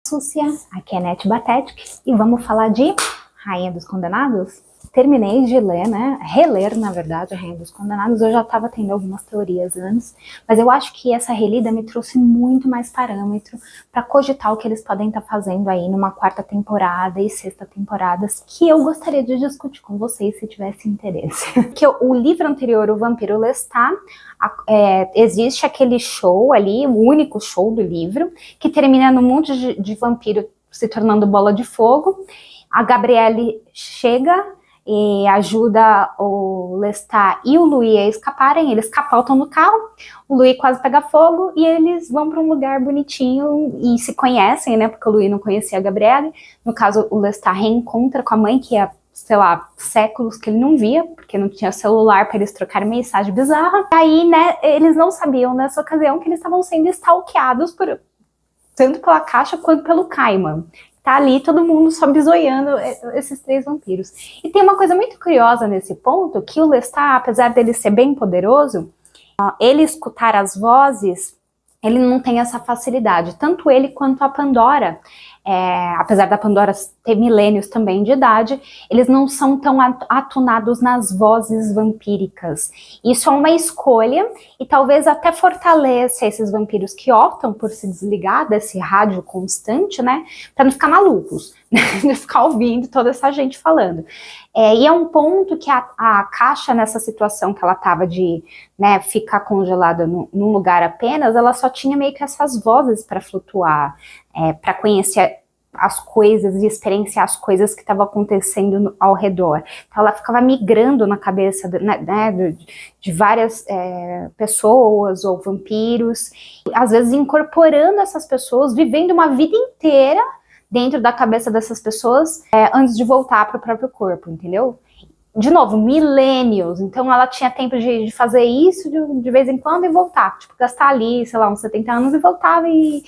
Súcia, aqui é Nete Batetic e vamos falar de Rainha dos Condenados? Terminei de ler, né? Reler, na verdade, a Rainha dos Condenados. Eu já estava tendo algumas teorias antes, mas eu acho que essa relida me trouxe muito mais parâmetro para cogitar o que eles podem estar fazendo aí numa quarta temporada e sexta temporadas, que eu gostaria de discutir com vocês se tivesse interesse. Que o livro anterior, O Vampiro Lestat, existe aquele show ali, o único show do livro, que termina num monte de vampiro se tornando bola de fogo. A Gabrielle chega e ajuda o Lestat e o Louis a escaparem. Eles capotam no carro, o Louis quase pega fogo e eles vão para um lugar bonitinho e se conhecem, né? Porque o Louis não conhecia a Gabrielle. No caso, o Lestat reencontra com a mãe, que é, sei lá, séculos que ele não via, porque não tinha celular para eles trocarem mensagem bizarra. E aí, né, eles não sabiam nessa ocasião que eles estavam sendo stalkeados tanto pela Caixa quanto pelo Caiman. Tá ali todo mundo só bisoiando esses três vampiros. E tem uma coisa muito curiosa nesse ponto, que o Lestat, apesar dele ser bem poderoso, ele escutar as vozes, ele não tem essa facilidade. Tanto ele quanto a Pandora, apesar da Pandora ter milênios também de idade, eles não são tão atunados nas vozes vampíricas. Isso é uma escolha e talvez até fortaleça esses vampiros que optam por se desligar desse rádio constante, né, para não ficar malucos, de ficar ouvindo toda essa gente falando. E é um ponto que a Caixa, nessa situação que ela estava de, né, ficar congelada num lugar apenas, ela só tinha meio que essas vozes para flutuar, para conhecer as coisas e experienciar as coisas que estavam acontecendo ao redor. Então ela ficava migrando na cabeça de várias pessoas ou vampiros, às vezes incorporando essas pessoas, vivendo uma vida inteira dentro da cabeça dessas pessoas antes de voltar para o próprio corpo, entendeu? De novo, milênios, então ela tinha tempo de fazer isso de vez em quando e voltar, tipo, gastar ali, sei lá, uns 70 anos e voltava e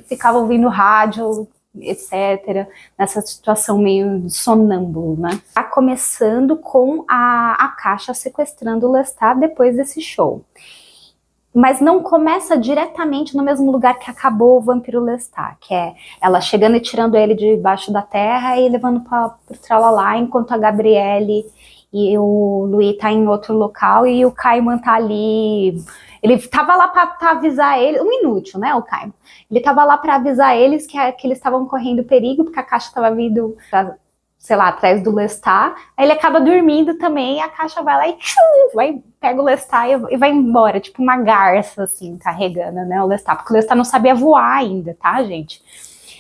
ficava ouvindo rádio, etc, nessa situação meio sonâmbulo, né? Tá começando com a Caixa sequestrando o Lestat depois desse show. Mas não começa diretamente no mesmo lugar que acabou o Vampiro Lestat, que é ela chegando e tirando ele debaixo da terra e levando para o tralalá, enquanto a Gabrielle e o Louis tá em outro local e o Caiman tá ali. Ele tava lá para avisar ele, um inútil, né, o Caiman. Ele tava lá para avisar eles que eles estavam correndo perigo, porque a Caixa estava vindo pra, sei lá, atrás do Lestat. Aí ele acaba dormindo também, e a Caixa vai lá e pega o Lestat e vai embora, tipo uma garça, assim, carregando, né, o Lestat, porque o Lestat não sabia voar ainda, tá, gente?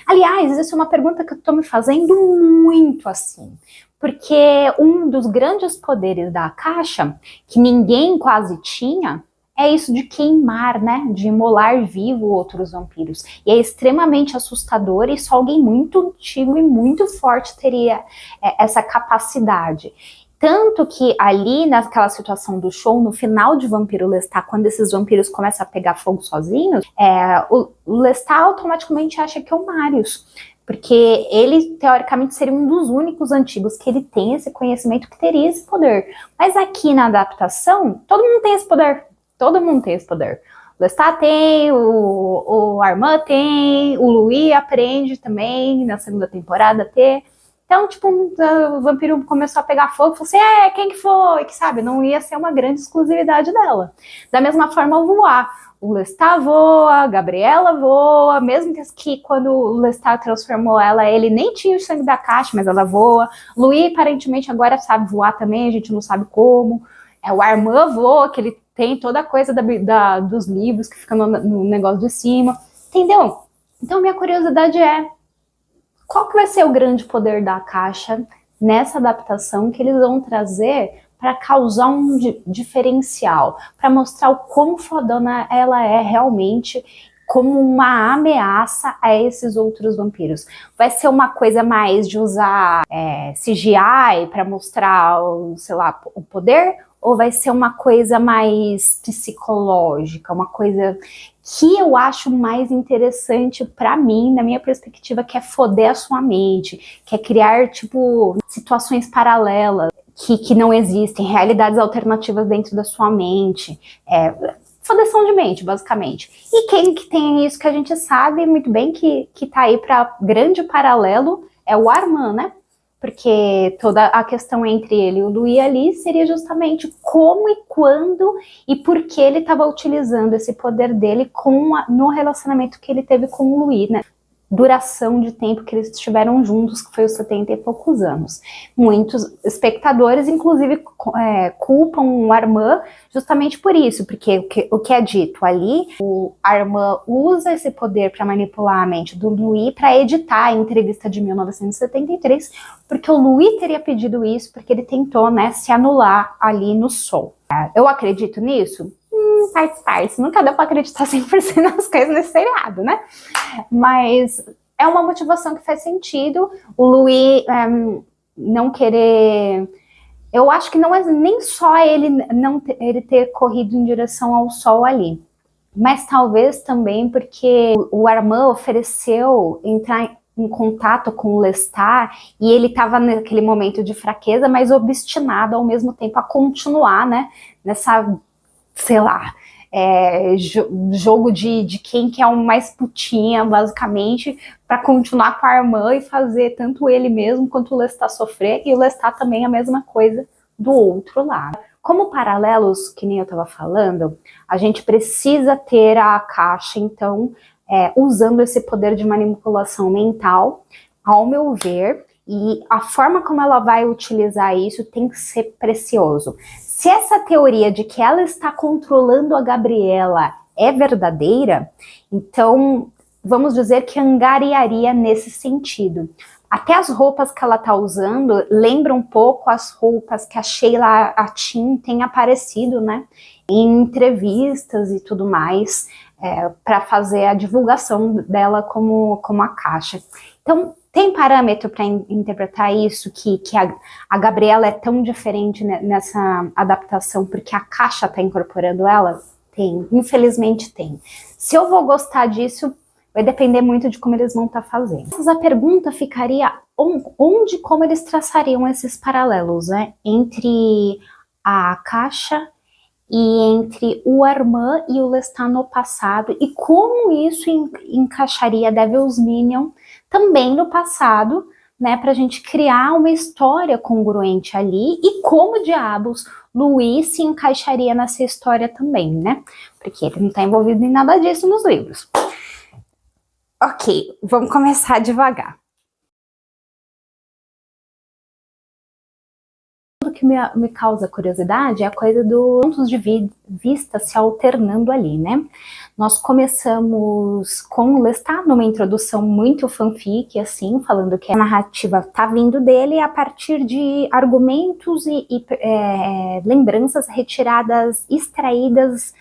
Aliás, isso é uma pergunta que eu tô me fazendo muito, assim, porque um dos grandes poderes da Caixa, que ninguém quase tinha, é isso de queimar, né, de imolar vivo outros vampiros. E é extremamente assustador e só alguém muito antigo e muito forte teria essa capacidade. Tanto que ali, naquela situação do show, no final de Vampiro Lestat, quando esses vampiros começam a pegar fogo sozinhos, o Lestat automaticamente acha que é o Marius. Porque ele, teoricamente, seria um dos únicos antigos que ele tem esse conhecimento, que teria esse poder. Mas aqui na adaptação, todo mundo tem esse poder. Todo mundo tem esse poder. O Lestat tem, o Armand tem, o Louis aprende também, na segunda temporada ter. Então, tipo, o vampiro começou a pegar fogo, falou assim, quem que foi? Que sabe, não ia ser uma grande exclusividade dela. Da mesma forma, voar. O Lestat voa, a Gabriela voa, mesmo que quando o Lestat transformou ela, ele nem tinha o sangue da Caixa, mas ela voa. Louis, aparentemente, agora sabe voar também, a gente não sabe como. O Armand voa, que ele tem toda a coisa dos livros que ficam no negócio de cima, entendeu? Então, minha curiosidade é, qual que vai ser o grande poder da Caixa nessa adaptação que eles vão trazer para causar um diferencial, para mostrar o quão fodona ela é realmente como uma ameaça a esses outros vampiros? Vai ser uma coisa mais de usar CGI para mostrar, sei lá, o poder? Ou vai ser uma coisa mais psicológica, uma coisa que eu acho mais interessante para mim, na minha perspectiva, que é foder a sua mente, que é criar, tipo, situações paralelas que não existem, realidades alternativas dentro da sua mente, Exposição de mente, basicamente. E quem que tem isso que a gente sabe muito bem que tá aí para grande paralelo é o Armand, né? Porque toda a questão entre ele e o Louis ali seria justamente como e quando e por que ele estava utilizando esse poder dele no relacionamento que ele teve com o Louis, né? Duração de tempo que eles estiveram juntos, que foi os 70 e poucos anos. Muitos espectadores, inclusive, culpam o Armand justamente por isso, porque o que é dito ali, o Armand usa esse poder para manipular a mente do Louis para editar a entrevista de 1973, porque o Louis teria pedido isso, porque ele tentou, né, se anular ali no sol. Eu acredito nisso? Faz. Nunca deu para acreditar 100% nas coisas nesse seriado, né? Mas é uma motivação que faz sentido. O Louis não querer... Eu acho que não é nem só ele ter corrido em direção ao sol ali, mas talvez também porque o Armand ofereceu entrar em contato com o Lestat e ele estava naquele momento de fraqueza, mas obstinado ao mesmo tempo a continuar, né, nessa, sei lá, jogo de quem que é o mais putinha, basicamente, para continuar com a irmã e fazer tanto ele mesmo quanto o Lestat sofrer, e o Lestat também a mesma coisa do outro lado. Como paralelos, que nem eu estava falando, a gente precisa ter a Akasha, então, usando esse poder de manipulação mental, ao meu ver, e a forma como ela vai utilizar isso tem que ser precioso. Se essa teoria de que ela está controlando a Gabriela é verdadeira, então vamos dizer que angariaria nesse sentido. Até as roupas que ela está usando lembram um pouco as roupas que a Sheila Atin tem aparecido, né, em entrevistas e tudo mais, para fazer a divulgação dela como Akasha. Então, tem parâmetro para interpretar isso, que a Gabriela é tão diferente nessa adaptação porque a Akasha está incorporando ela? Tem, infelizmente tem. Se eu vou gostar disso, vai depender muito de como eles vão estar fazendo. Mas a pergunta ficaria onde, como eles traçariam esses paralelos, né, entre a Akasha e entre o Armand e o Lestat no passado, e como isso encaixaria Devil's Minion também no passado, né, pra gente criar uma história congruente ali, e como diabos Louis se encaixaria nessa história também, né, porque ele não tá envolvido em nada disso nos livros. Ok, vamos começar devagar. O que me causa curiosidade é a coisa dos pontos de vista se alternando ali, né? Nós começamos com o Lestat numa introdução muito fanfic, assim, falando que a narrativa tá vindo dele a partir de argumentos e lembranças retiradas, extraídas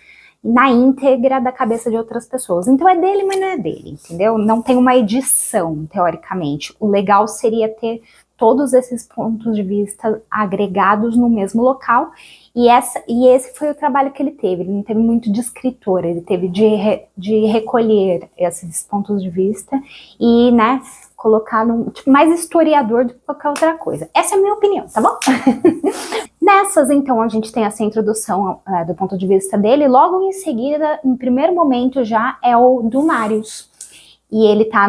na íntegra da cabeça de outras pessoas. Então é dele, mas não é dele, entendeu? Não tem uma edição, teoricamente. O legal seria ter todos esses pontos de vista agregados no mesmo local, e esse foi o trabalho que ele teve. Ele não teve muito de escritor, ele teve de recolher esses pontos de vista e, né, colocar mais historiador do que qualquer outra coisa. Essa é a minha opinião, tá bom? Nessas, então, a gente tem essa introdução do ponto de vista dele, logo em seguida, em primeiro momento já, é o do Marius. E ele tá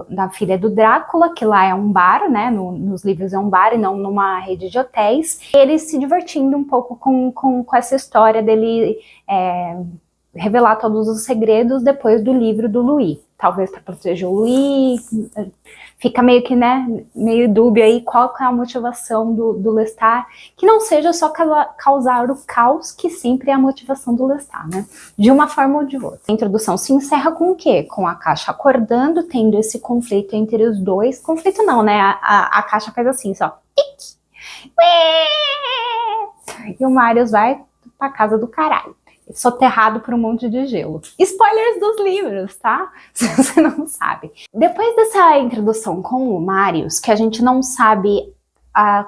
na filha do Drácula, que lá é um bar, né, nos livros é um bar e não numa rede de hotéis. Ele se divertindo um pouco com essa história dele revelar todos os segredos depois do livro do Louis. Talvez para proteger o Louis, fica meio que, né, meio dúbio aí qual que é a motivação do Lestat, que não seja só causar o caos, que sempre é a motivação do Lestat, né, de uma forma ou de outra. A introdução se encerra com o quê? Com a Akasha acordando, tendo esse conflito entre os dois. Conflito não, né, a Akasha faz assim, só, e o Marius vai pra casa do caralho, soterrado por um monte de gelo. Spoilers dos livros, tá? Se você não sabe. Depois dessa introdução com o Marius, que a gente não sabe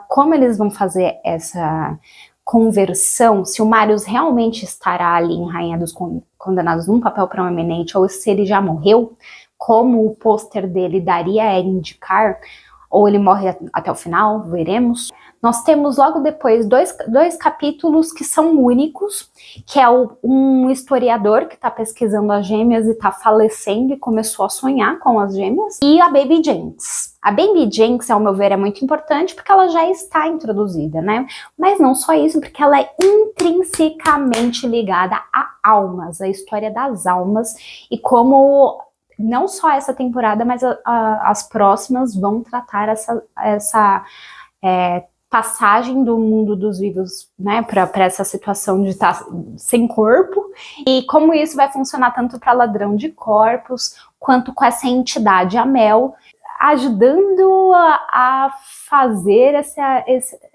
como eles vão fazer essa conversão, se o Marius realmente estará ali em Rainha dos Condenados num papel proeminente, ou se ele já morreu, como o pôster dele daria a indicar, ou ele morre até o final, veremos. nós temos logo depois dois capítulos que são únicos, que é um historiador que está pesquisando as gêmeas e está falecendo e começou a sonhar com as gêmeas, e a Baby Jinx. A Baby Jinx, ao meu ver, é muito importante porque ela já está introduzida, né? Mas não só isso, porque ela é intrinsecamente ligada a almas, a história das almas, e como não só essa temporada, mas as próximas vão tratar essa passagem do mundo dos vivos, né, para essa situação de estar sem corpo, e como isso vai funcionar tanto para ladrão de corpos, quanto com essa entidade, a Mel, ajudando a fazer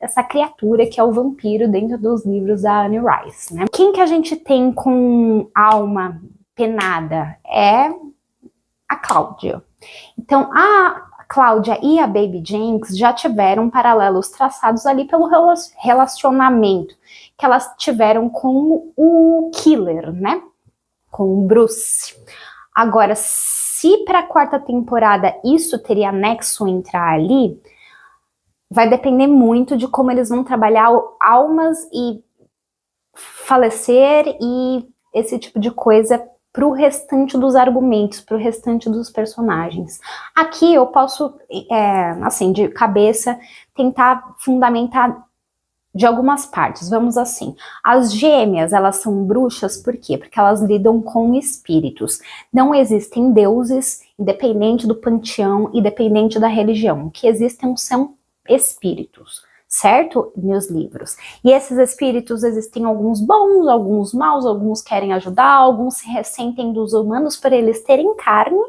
essa criatura que é o vampiro dentro dos livros da Anne Rice, né? Quem que a gente tem com alma penada? É a Cláudia. Então, a Cláudia e a Baby Jinx já tiveram paralelos traçados ali pelo relacionamento que elas tiveram com o Killer, né? Com o Bruce. Agora, se para a quarta temporada isso teria nexo entrar ali, vai depender muito de como eles vão trabalhar almas e falecer e esse tipo de coisa para o restante dos argumentos, para o restante dos personagens. Aqui eu posso, assim, de cabeça, tentar fundamentar de algumas partes. Vamos assim, as gêmeas, elas são bruxas por quê? Porque elas lidam com espíritos. Não existem deuses, independente do panteão, independente da religião. O que existem são espíritos, certo? Nos livros. E esses espíritos, existem alguns bons, alguns maus, alguns querem ajudar, alguns se ressentem dos humanos por eles terem carne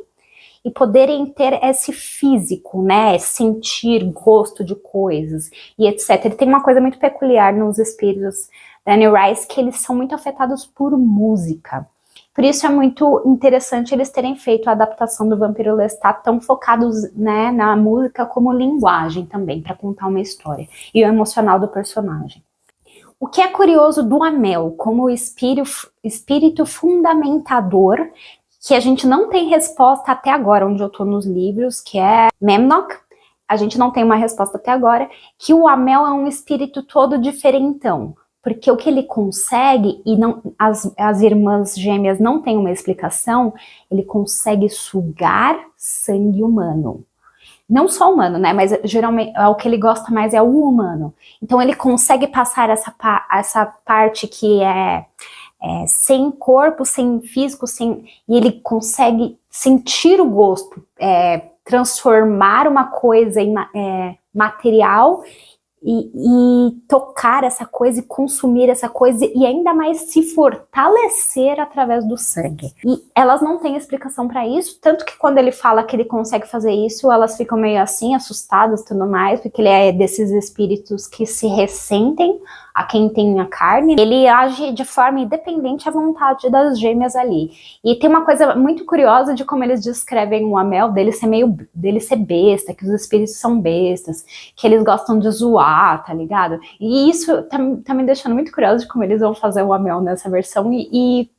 e poderem ter esse físico, né, sentir gosto de coisas e etc. E tem uma coisa muito peculiar nos espíritos da Anne Rice, que eles são muito afetados por música. Por isso é muito interessante eles terem feito a adaptação do Vampiro Lestat tão focados, né, na música como linguagem também, para contar uma história, e o emocional do personagem. O que é curioso do Amell como espírito fundamentador, que a gente não tem resposta até agora, onde eu tô nos livros, que é Memnoch, a gente não tem uma resposta até agora, que o Amell é um espírito todo diferentão, porque o que ele consegue, e não, as irmãs gêmeas não têm uma explicação, ele consegue sugar sangue humano. Não só humano, né, mas geralmente o que ele gosta mais é o humano. Então ele consegue passar essa parte que é sem corpo, sem físico, e ele consegue sentir o gosto, transformar uma coisa em material e tocar essa coisa e consumir essa coisa e ainda mais se fortalecer através do sangue. E elas não têm explicação para isso, tanto que quando ele fala que ele consegue fazer isso, elas ficam meio assim, assustadas e tudo mais, porque ele é desses espíritos que se ressentem a quem tem a carne. Ele age de forma independente à vontade das gêmeas ali. E tem uma coisa muito curiosa de como eles descrevem o Amell, dele ser besta, que os espíritos são bestas, que eles gostam de zoar, tá ligado? E isso tá me deixando muito curiosa de como eles vão fazer o Amell nessa versão e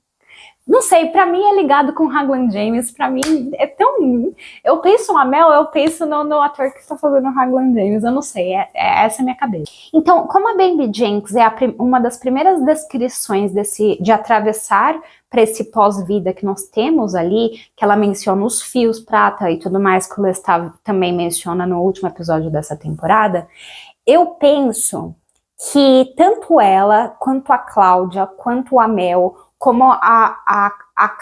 não sei, pra mim é ligado com Raglan James, pra mim é tão... Eu penso no Amell, eu penso no ator que tá fazendo o Raglan James, eu não sei, essa é a minha cabeça. Então, como a Baby Jinx é uma das primeiras descrições de atravessar para esse pós-vida que nós temos ali, que ela menciona os fios prata e tudo mais, que o Lestat também menciona no último episódio dessa temporada, eu penso que tanto ela, quanto a Cláudia, quanto o Amell, como a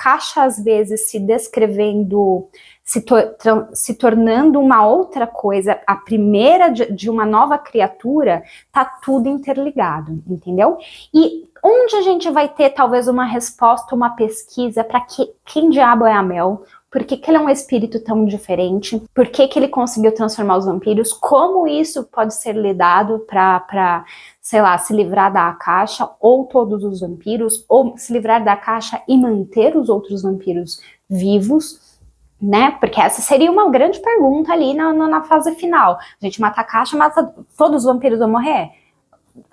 caixa às vezes se descrevendo, se tornando uma outra coisa, a primeira de uma nova criatura, tá tudo interligado, entendeu? E onde a gente vai ter talvez uma resposta, uma pesquisa para quem diabo é Amell? Por que ele é um espírito tão diferente? Por que ele conseguiu transformar os vampiros? Como isso pode ser lidado para, sei lá, se livrar da caixa, ou todos os vampiros, ou se livrar da caixa e manter os outros vampiros vivos, né? Porque essa seria uma grande pergunta ali na fase final. A gente mata a caixa, mata todos os vampiros vão morrer?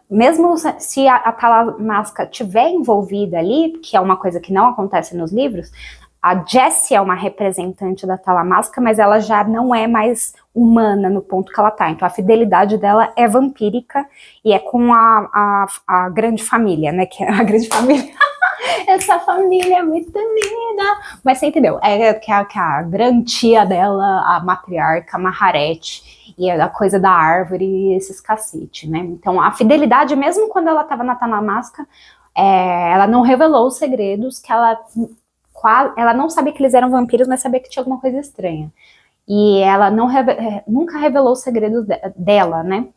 Mesmo se a Talamasca estiver envolvida ali, que é uma coisa que não acontece nos livros, A Jessie é uma representante da Talamasca, mas ela já não é mais humana no ponto que ela tá. Então a fidelidade dela é vampírica e é com a grande família, né? Que é a grande família. Essa família é muito linda. Mas você entendeu? Que a grande tia dela, a matriarca Maharet, e a coisa da árvore e esses cacete, né? Então a fidelidade, mesmo quando ela tava na Talamasca, ela não revelou os segredos que ela não sabia que eles eram vampiros, mas sabia que tinha alguma coisa estranha. E ela nunca revelou os segredos dela, né?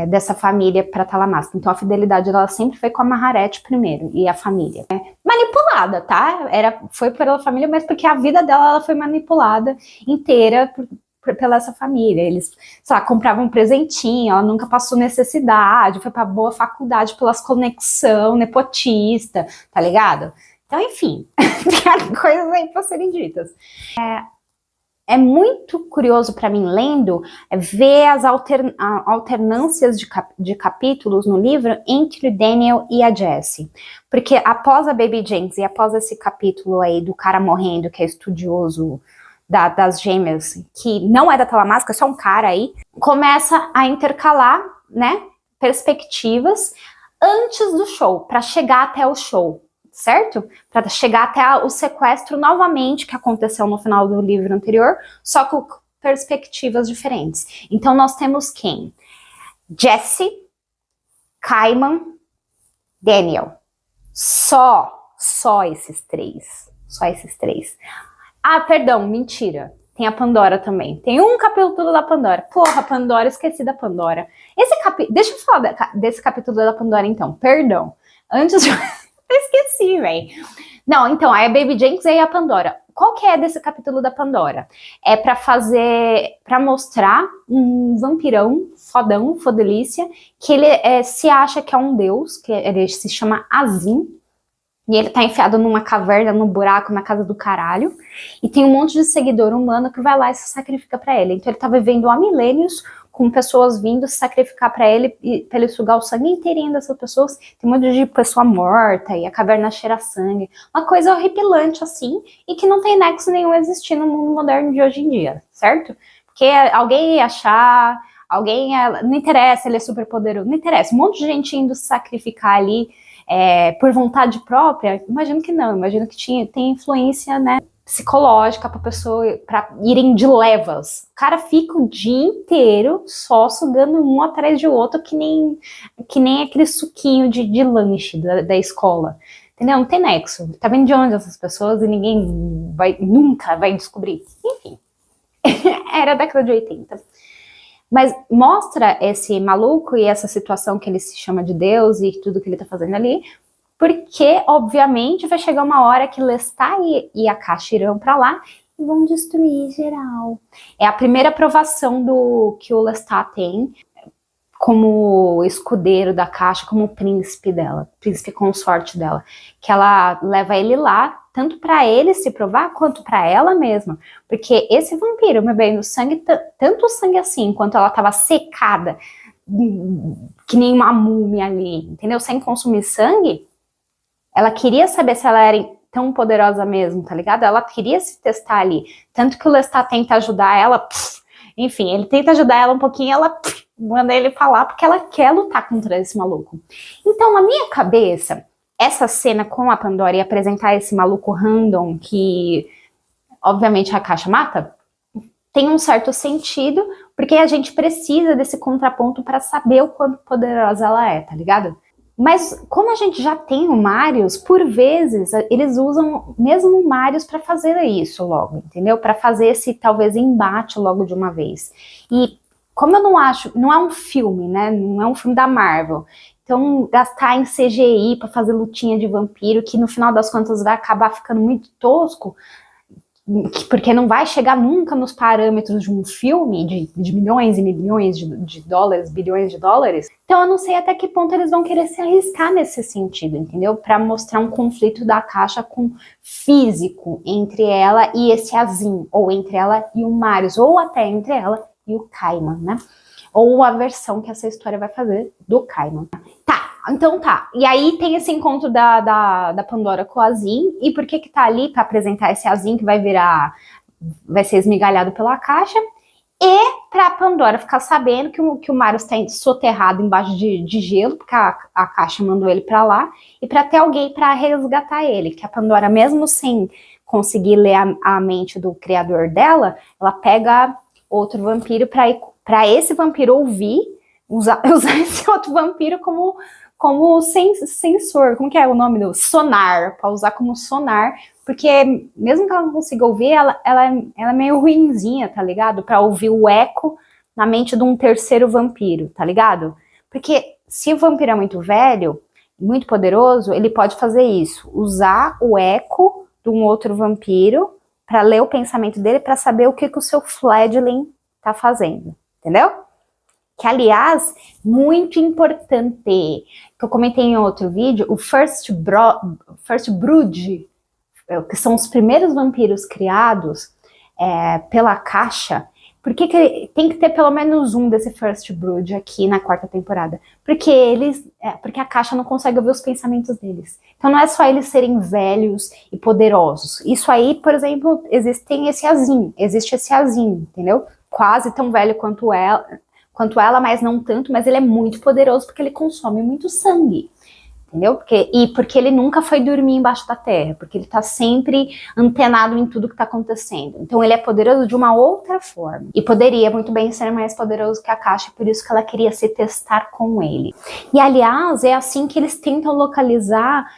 Dessa família para Talamasca. Então a fidelidade dela sempre foi com a Maharet primeiro, e a família. Manipulada, tá? Foi pela família, mas porque a vida dela ela foi manipulada inteira pela essa família. Eles, sei lá, compravam um presentinho, ela nunca passou necessidade, foi pra boa faculdade pelas conexão nepotista, tá ligado? Então, enfim, tem coisas aí pra serem ditas. É muito curioso para mim, lendo, ver as alternâncias de capítulos no livro entre o Daniel e a Jessie. Porque após a Baby Jinx e após esse capítulo aí do cara morrendo, que é estudioso das gêmeas, que não é da Talamasca, é só um cara aí, começa a intercalar, né, perspectivas antes do show, para chegar até o show. Certo? Para chegar até o sequestro novamente que aconteceu no final do livro anterior, só com perspectivas diferentes. Então nós temos quem? Jessie, Kaiman, Daniel. Só esses três. Só esses três. Ah, perdão, mentira. Tem a Pandora também. Tem um capítulo da Pandora. Porra, Pandora, esqueci da Pandora. Deixa eu falar desse capítulo da Pandora então. Perdão. Antes de... esqueci, velho. Não, então, aí a Baby Jinx e a Pandora. Qual que é desse capítulo da Pandora? É pra mostrar um vampirão fodão, fodelícia, que ele se acha que é um deus, que ele se chama Azim, e ele tá enfiado numa caverna, num buraco, na casa do caralho, e tem um monte de seguidor humano que vai lá e se sacrifica pra ele. Então ele tá vivendo há milênios com pessoas vindo se sacrificar pra ele sugar o sangue inteirinho dessas pessoas. Tem um monte de pessoa morta e a caverna cheira sangue. Uma coisa horripilante assim, e que não tem nexo nenhum existir no mundo moderno de hoje em dia, certo? Porque alguém ia achar, não interessa, ele é super poderoso, não interessa. Um monte de gente indo se sacrificar ali por vontade própria. Imagino que não, imagino que tem influência, né, psicológica pra pessoa, pra irem de levas. O cara fica o dia inteiro só sugando um atrás de outro, que nem aquele suquinho de lanche da escola. Entendeu? Não tem nexo. Tá vendo de onde essas pessoas e ninguém nunca vai descobrir. Enfim. Era a década de 80. Mas mostra esse maluco e essa situação que ele se chama de Deus e tudo que ele tá fazendo ali, porque, obviamente, vai chegar uma hora que Lestat e a Caixa irão pra lá e vão destruir geral. É a primeira aprovação que o Lestat tem como escudeiro da Caixa, como príncipe dela, príncipe consorte dela, que ela leva ele lá, tanto para ele se provar, quanto para ela mesma, porque esse vampiro, meu bem, no sangue, tanto o sangue assim, enquanto ela tava secada, que nem uma múmia ali, entendeu? Sem consumir sangue, ela queria saber se ela era tão poderosa mesmo, tá ligado? Ela queria se testar ali, tanto que o Lestat tenta ajudar ela, enfim, ele tenta ajudar ela um pouquinho, ela manda ele falar, porque ela quer lutar contra esse maluco. Então, na minha cabeça, essa cena com a Pandora e apresentar esse maluco random que, obviamente, a Caixa mata, tem um certo sentido, porque a gente precisa desse contraponto para saber o quanto poderosa ela é, tá ligado? Mas como a gente já tem o Marius, por vezes eles usam mesmo o Marius para fazer isso logo, entendeu? Para fazer esse talvez embate logo de uma vez. E como eu não acho, não é um filme, né? Não é um filme da Marvel. Então gastar em CGI para fazer lutinha de vampiro, que no final das contas vai acabar ficando muito tosco, porque não vai chegar nunca nos parâmetros de um filme de milhões e milhões de dólares, bilhões de dólares. Então eu não sei até que ponto eles vão querer se arriscar nesse sentido, entendeu? Para mostrar um conflito da Caixa com físico entre ela e esse Azim, ou entre ela e o Marius, ou até entre ela e o Kaiman, né? Ou a versão que essa história vai fazer do Kaimon. Tá, então tá. E aí tem esse encontro da Pandora com o Azim. E por que tá ali pra apresentar esse Azim que vai ser esmigalhado pela caixa? E pra Pandora ficar sabendo que o Marius está soterrado embaixo de gelo, porque a caixa mandou ele pra lá, e pra ter alguém pra resgatar ele. Que a Pandora, mesmo sem conseguir ler a mente do criador dela, ela pega outro vampiro pra esse vampiro ouvir, usar esse outro vampiro como sensor, como que é o nome do? Sonar, pra usar como sonar, porque mesmo que ela não consiga ouvir, ela é meio ruinzinha, tá ligado? Pra ouvir o eco na mente de um terceiro vampiro, tá ligado? Porque se o vampiro é muito velho, muito poderoso, ele pode fazer isso, usar o eco de um outro vampiro pra ler o pensamento dele, pra saber o que o seu fledgling tá fazendo, entendeu? Que, aliás, muito importante, que eu comentei em outro vídeo, o First Brood, que são os primeiros vampiros criados pela caixa. Por que tem que ter pelo menos um desse First Brood aqui na 4ª temporada? Porque a caixa não consegue ouvir os pensamentos deles. Então não é só eles serem velhos e poderosos. Isso aí, por exemplo, existe esse Azim, entendeu? Quase tão velho quanto ela, mas não tanto, mas ele é muito poderoso porque ele consome muito sangue. Entendeu? Porque ele nunca foi dormir embaixo da terra, porque ele tá sempre antenado em tudo que tá acontecendo. Então ele é poderoso de uma outra forma. E poderia muito bem ser mais poderoso que a caixa, por isso que ela queria se testar com ele. E, aliás, é assim que eles tentam localizar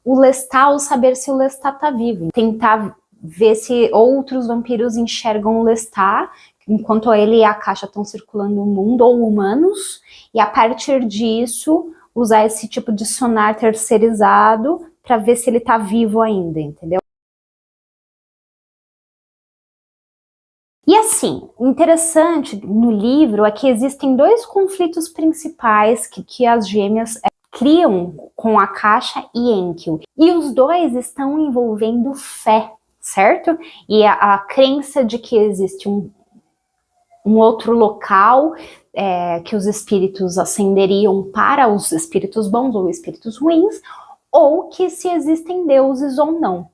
o Lestat, ou saber se o Lestat tá vivo. Tentar ver se outros vampiros enxergam o Lestat, enquanto ele e a caixa estão circulando o mundo, ou humanos, e a partir disso usar esse tipo de sonar terceirizado para ver se ele tá vivo ainda, entendeu? E assim, o interessante no livro é que existem 2 conflitos principais que as gêmeas criam com a caixa e Enkill. E os 2 estão envolvendo fé, certo? E a crença de que existe um outro local que os espíritos ascenderiam para os espíritos bons ou espíritos ruins, ou que se existem deuses ou não.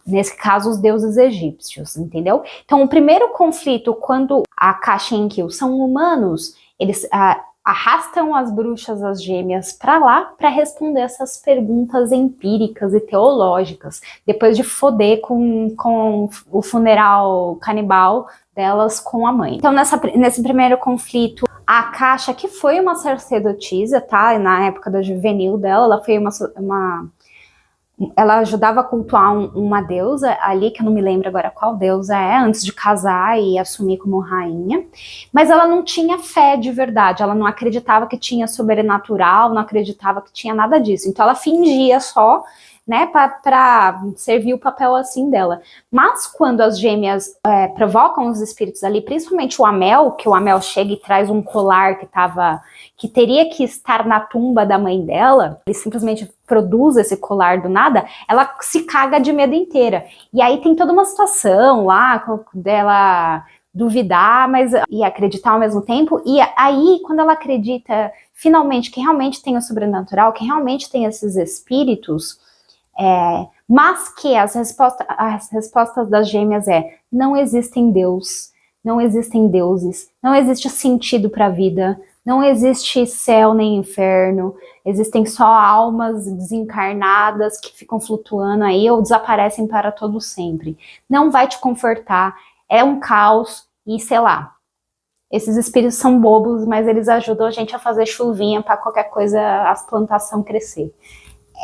Nesse caso, os deuses egípcios, entendeu? Então, o primeiro conflito, quando a caixa e Enkill são humanos, eles arrastam as bruxas, as gêmeas, para lá para responder essas perguntas empíricas e teológicas, depois de foder com o funeral canibal delas com a mãe. Então, nesse primeiro conflito, a caixa, que foi uma sacerdotisa, tá? Na época da juvenil dela, ela foi ela ajudava a cultuar uma deusa ali, que eu não me lembro agora qual deusa é, antes de casar e assumir como rainha, mas ela não tinha fé de verdade, ela não acreditava que tinha sobrenatural, não acreditava que tinha nada disso, então ela fingia só, né, para servir o papel assim dela. Mas quando as gêmeas provocam os espíritos ali, principalmente o Amel, que o Amel chega e traz um colar que teria que estar na tumba da mãe dela, ele simplesmente produz esse colar do nada, ela se caga de medo inteira. E aí tem toda uma situação lá dela duvidar, e acreditar ao mesmo tempo, e aí quando ela acredita finalmente que realmente tem o sobrenatural, que realmente tem esses espíritos, mas que as respostas das gêmeas não existem Deus, não existem deuses, não existe sentido para a vida, não existe céu nem inferno, existem só almas desencarnadas que ficam flutuando aí ou desaparecem para todo sempre. Não vai te confortar, é um caos e sei lá. Esses espíritos são bobos, mas eles ajudam a gente a fazer chuvinha para qualquer coisa, as plantações crescer.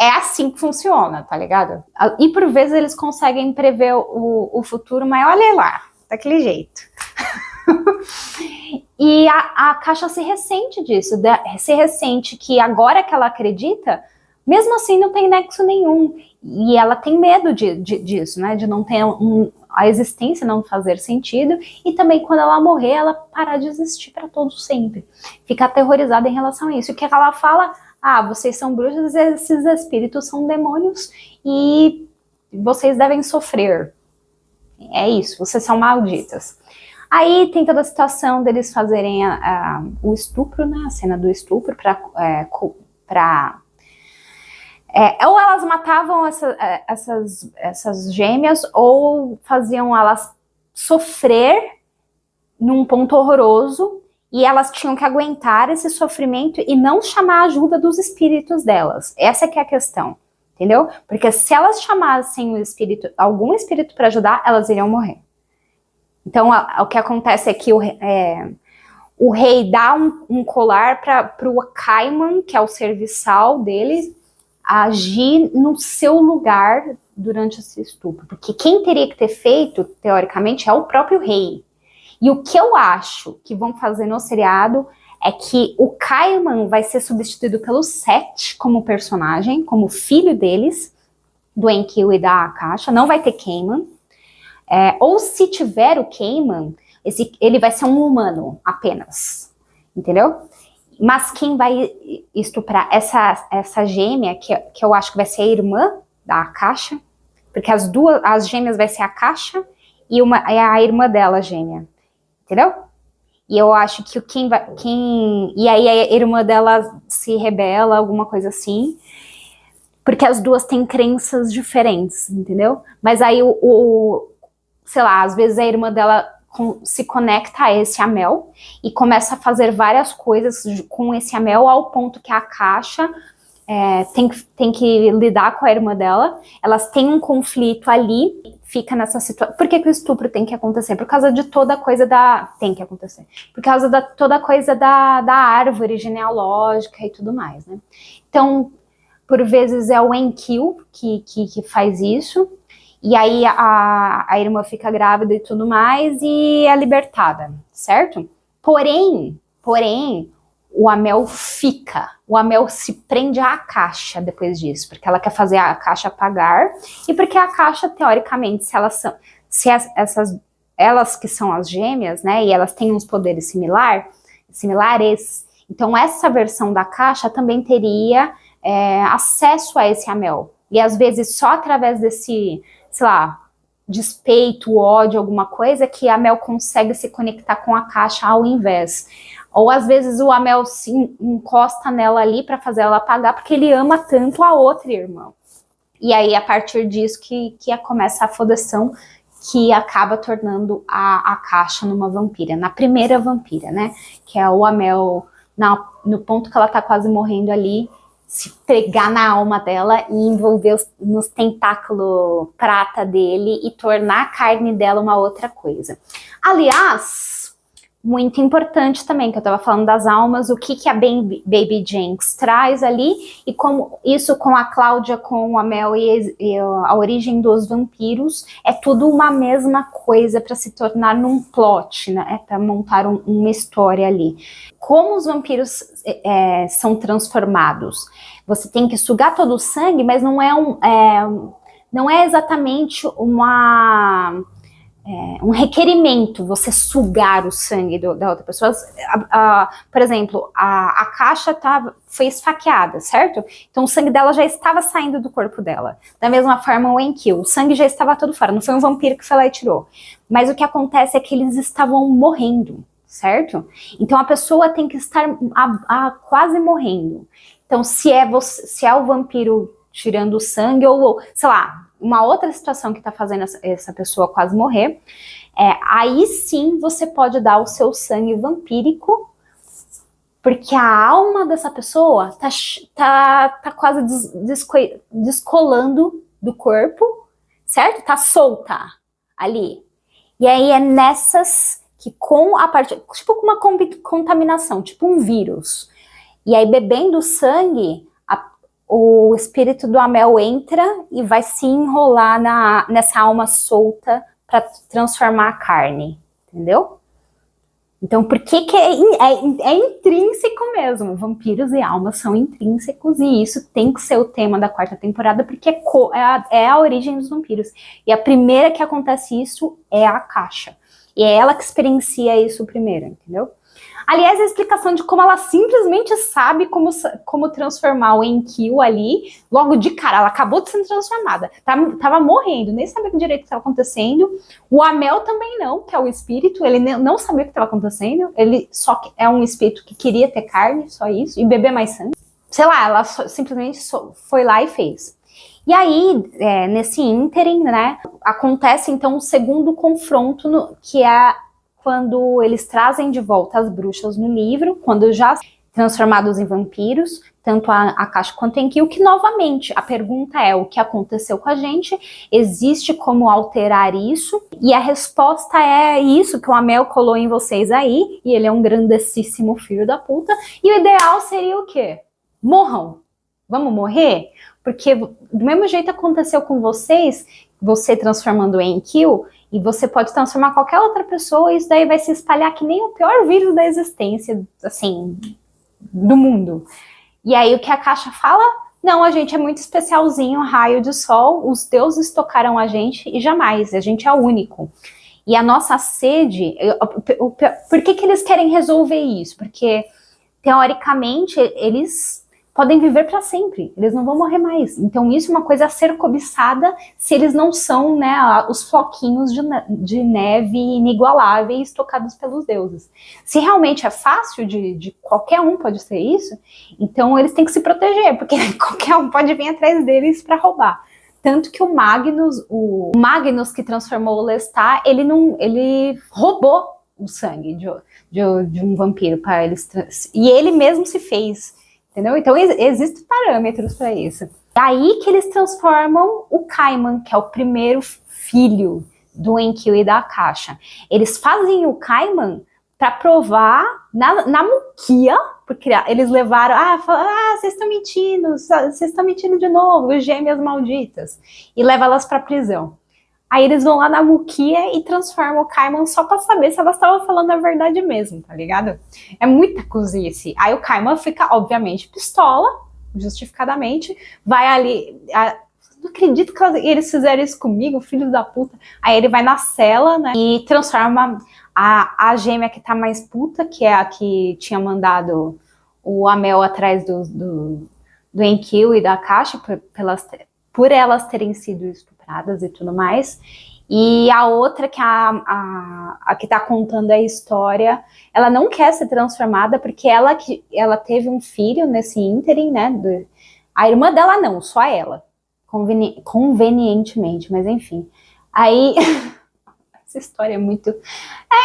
É assim que funciona, tá ligado? E por vezes eles conseguem prever o futuro, mas olha lá, daquele jeito. E a caixa se ressente disso, se ressente que agora que ela acredita, mesmo assim não tem nexo nenhum. E ela tem medo disso, né? De não ter a existência não fazer sentido. E também quando ela morrer, ela parar de existir para todo sempre. Fica aterrorizada em relação a isso. O que ela fala? Vocês são bruxas, esses espíritos são demônios e vocês devem sofrer. É isso, vocês são malditas. Aí tem toda a situação deles fazerem o estupro, né? A cena do estupro ou elas matavam essas gêmeas ou faziam elas sofrer num ponto horroroso e elas tinham que aguentar esse sofrimento e não chamar a ajuda dos espíritos delas. Essa que é a questão, entendeu? Porque se elas chamassem algum espírito para ajudar, elas iriam morrer. Então, o que acontece é que o rei dá um colar para o Caiman, que é o serviçal dele, agir no seu lugar durante esse estupro. Porque quem teria que ter feito, teoricamente, é o próprio rei. E o que eu acho que vão fazer no seriado é que o Caiman vai ser substituído pelo Seth como personagem, como filho deles, do Enkidu e da Akasha. Não vai ter Caiman. Ou se tiver o Caiman, ele vai ser um humano apenas, entendeu? Mas quem vai estuprar essa gêmea, que eu acho que vai ser a irmã da Akasha, porque as gêmeas vai ser a Akasha e a irmã dela gêmea, entendeu? E eu acho que e aí a irmã dela se rebela, alguma coisa assim, porque as duas têm crenças diferentes, entendeu? Mas aí sei lá, às vezes a irmã dela se conecta a esse Amel e começa a fazer várias coisas com esse Amel ao ponto que a Akasha tem que lidar com a irmã dela. Elas têm um conflito ali, fica nessa situação. Por que o estupro tem que acontecer? Por causa de toda a coisa tem que acontecer. Por causa da toda a coisa da árvore genealógica e tudo mais, né? Então, por vezes é o Enkidu que faz isso. E aí a irmã fica grávida e tudo mais e é libertada, certo? Porém, o Amel se prende à Akasha depois disso, porque ela quer fazer a Akasha pagar, e porque a Akasha, teoricamente, elas que são as gêmeas, né, e elas têm uns poderes similares, então essa versão da Akasha também teria acesso a esse Amel. E às vezes só através desse, sei lá, despeito, ódio, alguma coisa, que a Amel consegue se conectar com a Akasha ao invés. Ou às vezes o Amel se encosta nela ali para fazer ela pagar, porque ele ama tanto a outra irmã. E aí, a partir disso, que começa a fodeção, que acaba tornando a Akasha numa vampira. Na primeira vampira, né? Que é o Amel, no ponto que ela tá quase morrendo ali, se pegar na alma dela e envolver nos tentáculos prata dele e tornar a carne dela uma outra coisa. Aliás, muito importante também, que eu tava falando das almas, o que a Baby Jinx traz ali, e como isso com a Cláudia, com a Mel e a origem dos vampiros, é tudo uma mesma coisa para se tornar num plot, né? Para montar uma história ali. Como os vampiros são transformados? Você tem que sugar todo o sangue, mas não é exatamente um requerimento você sugar o sangue da outra pessoa. Por exemplo, a Akasha foi esfaqueada, certo? Então o sangue dela já estava saindo do corpo dela. Da mesma forma o Enkidu, o sangue já estava todo fora, não foi um vampiro que foi lá e tirou. Mas o que acontece é que eles estavam morrendo, certo? Então a pessoa tem que estar quase morrendo. Então se é o vampiro tirando o sangue, ou sei lá, uma outra situação que tá fazendo essa pessoa quase morrer, aí sim você pode dar o seu sangue vampírico, porque a alma dessa pessoa tá quase descolando do corpo, certo? Tá solta ali. E aí é nessas que tipo com uma contaminação, tipo um vírus. E aí bebendo sangue, o espírito do Amel entra e vai se enrolar nessa alma solta para transformar a carne, entendeu? Então, por que é intrínseco mesmo? Vampiros e almas são intrínsecos e isso tem que ser o tema da quarta temporada, porque é a origem dos vampiros. E a primeira que acontece isso é a Akasha. E é ela que experiencia isso primeiro, entendeu? Aliás, a explicação de como ela simplesmente sabe como transformar o Enkyo ali, logo de cara, ela acabou de ser transformada, tava morrendo, nem sabia direito o que estava acontecendo. O Amel também não, que é o espírito, ele não sabia o que estava acontecendo, ele só é um espírito que queria ter carne, só isso, e beber mais sangue. Sei lá, ela simplesmente foi lá e fez. E aí, nesse ínterim, né, acontece então o segundo confronto, que é quando eles trazem de volta as bruxas no livro, quando já transformados em vampiros, tanto a Akasha quanto a Enkyo, que novamente a pergunta é: o que aconteceu com a gente? Existe como alterar isso? E a resposta é isso que o Amel colou em vocês aí, e ele é um grandessíssimo filho da puta, e o ideal seria o quê? Morram. Vamos morrer? Porque do mesmo jeito aconteceu com vocês, você transformando em Enkyo, e você pode transformar qualquer outra pessoa, e isso daí vai se espalhar que nem o pior vírus da existência, assim, do mundo. E aí o que a Akasha fala? Não, a gente é muito especialzinho, raio de sol, os deuses tocaram a gente e jamais, a gente é o único. E a nossa sede, por que eles querem resolver isso? Porque, teoricamente, eles podem viver para sempre, eles não vão morrer mais. Então isso é uma coisa a ser cobiçada se eles não são, né, os floquinhos de neve inigualáveis tocados pelos deuses. Se realmente é fácil de qualquer um pode ser isso, então eles têm que se proteger, porque qualquer um pode vir atrás deles para roubar. Tanto que o Magnus que transformou o Lestat, ele roubou o sangue de um vampiro para eles, e ele mesmo se fez. Entendeu? Então existem parâmetros para isso. É aí que eles transformam o Kaiman, que é o primeiro filho do Enkyo e da Akasha. Eles fazem o Kaiman para provar na Mukia, porque eles levaram, vocês estão mentindo de novo, gêmeas malditas, e leva elas para prisão. Aí eles vão lá na Mukia e transformam o Kaiman só pra saber se elas estavam falando a verdade mesmo, tá ligado? É muita cozice. Aí o Kaiman fica, obviamente, pistola, justificadamente, vai ali... Não acredito que eles fizeram isso comigo, filho da puta. Aí ele vai na cela, né, e transforma a gêmea que tá mais puta, que é a que tinha mandado o Amel atrás do Enkyo e da Akasha, por elas terem sido estupradas e tudo mais. E a outra, que a que tá contando a história, ela não quer ser transformada porque ela teve um filho nesse ínterim, né? A irmã dela não, só ela. Convenientemente, mas enfim. Aí, essa história é muito...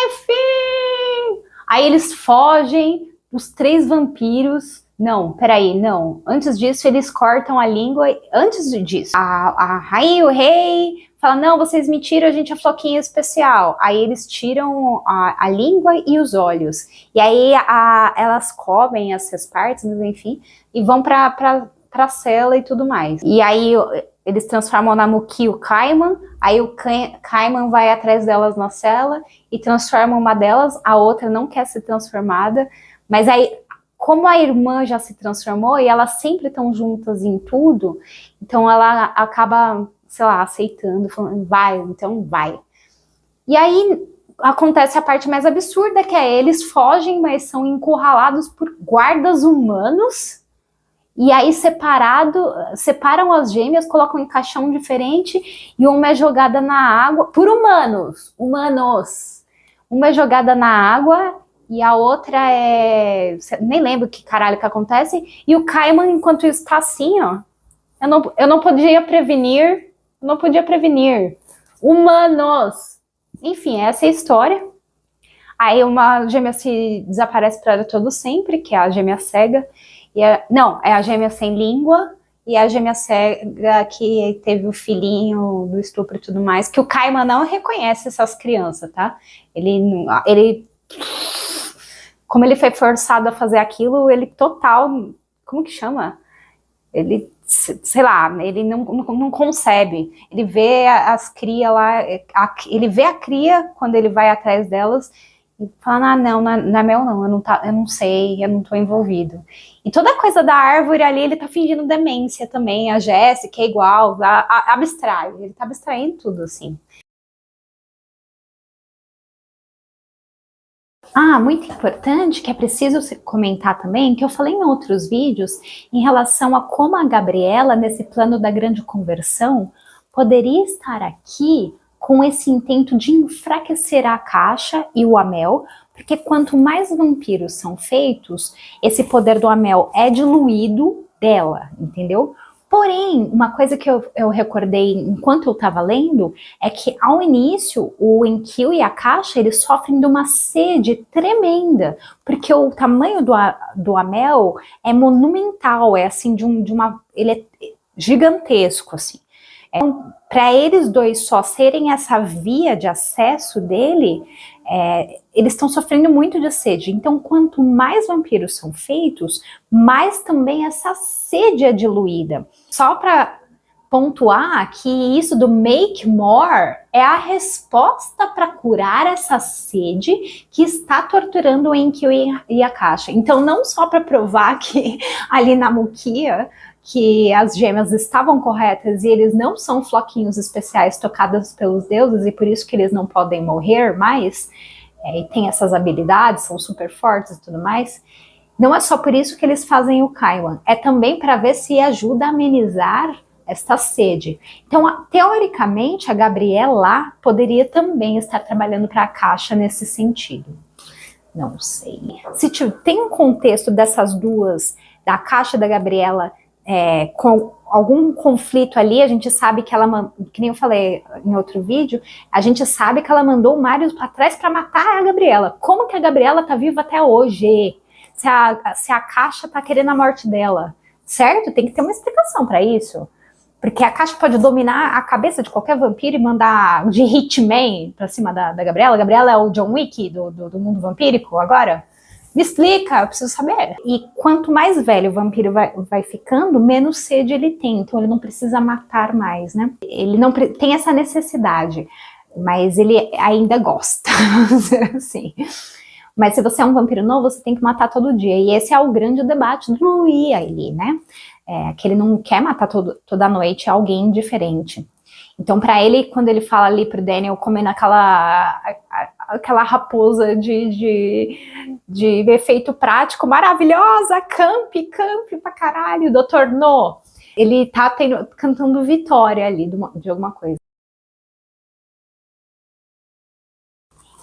Enfim! Aí eles fogem, os 3 vampiros... Não, peraí, não. Antes disso, eles cortam a língua. Antes disso, a rainha e o rei falam: não, vocês me tiram, a gente é floquinha especial. Aí eles tiram a língua e os olhos. E aí elas comem essas partes, enfim, e vão pra cela e tudo mais. E aí eles transformam na Muki o Kaiman, aí o Kaiman vai atrás delas na cela e transforma uma delas, a outra não quer ser transformada, mas aí, como a irmã já se transformou e elas sempre estão juntas em tudo, então ela acaba, sei lá, aceitando, falando: vai, então vai. E aí acontece a parte mais absurda, que é eles fogem, mas são encurralados por guardas humanos. E aí separam as gêmeas, colocam em caixão diferente, e uma é jogada na água por humanos. Uma é jogada na água e a outra é... nem lembro que caralho que acontece. E o Kaiman, enquanto isso, tá assim, ó. Eu não podia prevenir. Eu não podia prevenir. Humanos! Enfim, essa é a história. Aí uma gêmea se desaparece para todo sempre, que é a gêmea cega. Não, é a gêmea sem língua e a gêmea cega que teve o filhinho do estupro e tudo mais, que o Kaiman não reconhece essas crianças, tá? Ele como ele foi forçado a fazer aquilo, ele total, como que chama? Ele, sei lá, ele não concebe. Ele vê as crias lá, ele vê a cria quando ele vai atrás delas e fala: não, não é meu não, eu não sei, eu não tô envolvido. E toda coisa da árvore ali, ele tá fingindo demência também, a Jéssica é igual, abstrai, ele tá abstraindo tudo, assim. Ah, muito importante, que é preciso comentar também, que eu falei em outros vídeos, em relação a como a Gabriela, nesse plano da grande conversão, poderia estar aqui com esse intento de enfraquecer a Caixa e o Amel, porque quanto mais vampiros são feitos, esse poder do Amel é diluído dela, entendeu? Porém, uma coisa que eu recordei enquanto eu estava lendo é que ao início o Enkyo e a Caixa eles sofrem de uma sede tremenda, porque o tamanho do Amel é monumental, é assim ele é gigantesco assim. Para eles dois só serem essa via de acesso dele, eles estão sofrendo muito de sede. Então, quanto mais vampiros são feitos, mais também essa sede é diluída. Só para pontuar que isso do make more é a resposta para curar essa sede que está torturando o Enkyo e a Caixa. Então, não só para provar que ali na Mukia que as gêmeas estavam corretas e eles não são floquinhos especiais tocados pelos deuses e por isso que eles não podem morrer mais, e tem essas habilidades, são super fortes e tudo mais. Não é só por isso que eles fazem o Kaiwan, é também para ver se ajuda a amenizar esta sede. Então, teoricamente, a Gabriela poderia também estar trabalhando para a Caixa nesse sentido. Não sei. Se tem um contexto dessas duas, da Caixa e da Gabriela, com algum conflito ali, a gente sabe que ela, que nem eu falei em outro vídeo, a gente sabe que ela mandou o Marius para trás para matar a Gabriela. Como que a Gabriela tá viva até hoje? Se a Caixa tá querendo a morte dela, certo? Tem que ter uma explicação para isso. Porque a Caixa pode dominar a cabeça de qualquer vampiro e mandar de Hitman pra cima da Gabriela. A Gabriela é o John Wick do mundo vampírico agora? Me explica, eu preciso saber. E quanto mais velho o vampiro vai ficando, menos sede ele tem. Então ele não precisa matar mais, né? Ele não tem essa necessidade, mas ele ainda gosta, vamos dizer assim. Mas se você é um vampiro novo, você tem que matar todo dia. E esse é o grande debate do Louis ali, né? Que ele não quer matar toda noite alguém diferente. Então, para ele, quando ele fala ali pro Daniel comendo aquela raposa de efeito prático maravilhosa, camp pra caralho, Dr. No, ele tá cantando vitória ali de alguma coisa.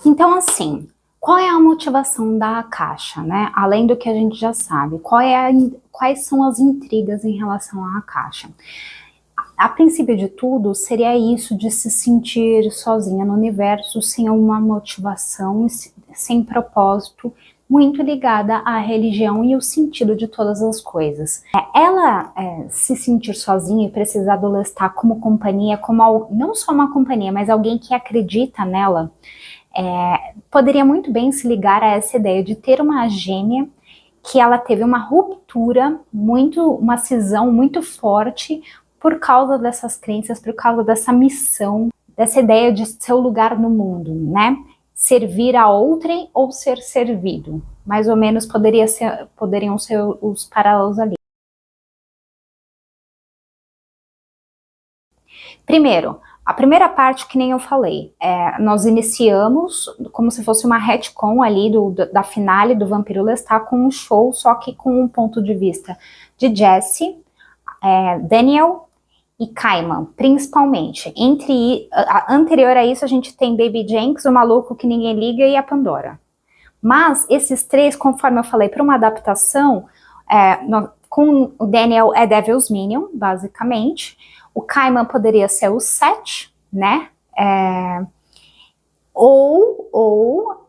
Então, assim, qual é a motivação da Caixa, né? Além do que a gente já sabe, quais são as intrigas em relação à Caixa? A princípio de tudo, seria isso de se sentir sozinha no universo, sem uma motivação, sem propósito, muito ligada à religião e o sentido de todas as coisas. Ela se sentir sozinha e precisar do Lestat como companhia, não só uma companhia, mas alguém que acredita nela, poderia muito bem se ligar a essa ideia de ter uma gêmea que ela teve uma ruptura, uma cisão muito forte por causa dessas crenças, por causa dessa missão, dessa ideia de seu lugar no mundo, né? Servir a outrem ou ser servido. Mais ou menos poderiam ser os paralelos ali. Primeiro, a primeira parte, que nem eu falei, nós iniciamos como se fosse uma retcon ali da finale do Vampiro Lestat com um show, só que com um ponto de vista de Jesse, Daniel e Kaiman, principalmente. Anterior a isso, a gente tem Baby Jenks, o maluco que ninguém liga, e a Pandora. Mas esses três, conforme eu falei, para uma adaptação, com o Daniel é Devil's Minion, basicamente. O Kaiman poderia ser o Set, né? Ou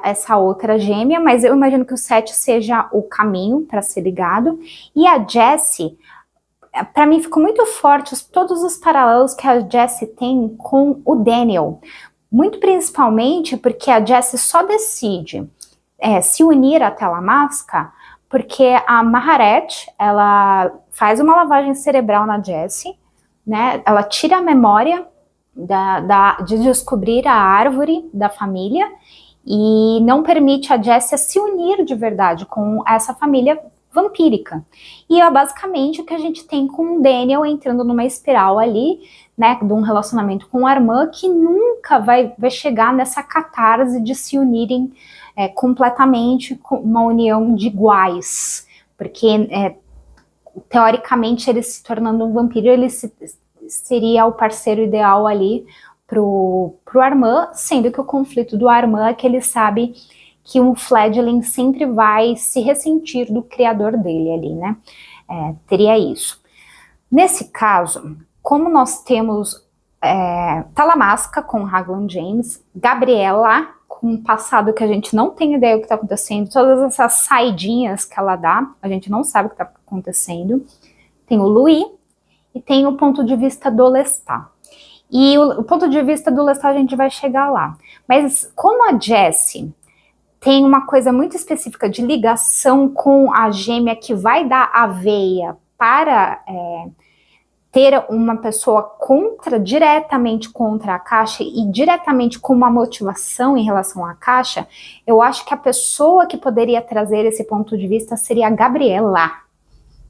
essa outra gêmea, mas eu imagino que o Set seja o caminho para ser ligado. E a Jessie, para mim ficou muito forte todos os paralelos que a Jessie tem com o Daniel. Muito principalmente porque a Jessie só decide se unir à Talamasca porque a Maharet, ela faz uma lavagem cerebral na Jessie, né? Ela tira a memória de descobrir a árvore da família e não permite a Jessie se unir de verdade com essa família vampírica. E é basicamente o que a gente tem com o Daniel entrando numa espiral ali, né, de um relacionamento com a irmã que nunca vai chegar nessa catarse de se unirem completamente com uma união de iguais, porque teoricamente ele se tornando um vampiro, ele seria o parceiro ideal ali pro Armand, sendo que o conflito do Armand é que ele sabe que o Fledgling sempre vai se ressentir do criador dele ali, né? Teria isso. Nesse caso, como nós temos Talamasca com Raglan James, Gabriela com um passado que a gente não tem ideia do que está acontecendo, todas essas saidinhas que ela dá, a gente não sabe o que está acontecendo. Tem o Louis e tem o ponto de vista do Lestat. E o ponto de vista do Lestat a gente vai chegar lá. Mas como a Jessie tem uma coisa muito específica de ligação com a gêmea que vai dar a veia para ter uma pessoa diretamente contra a Caixa e diretamente com uma motivação em relação à Caixa, eu acho que a pessoa que poderia trazer esse ponto de vista seria a Gabriela,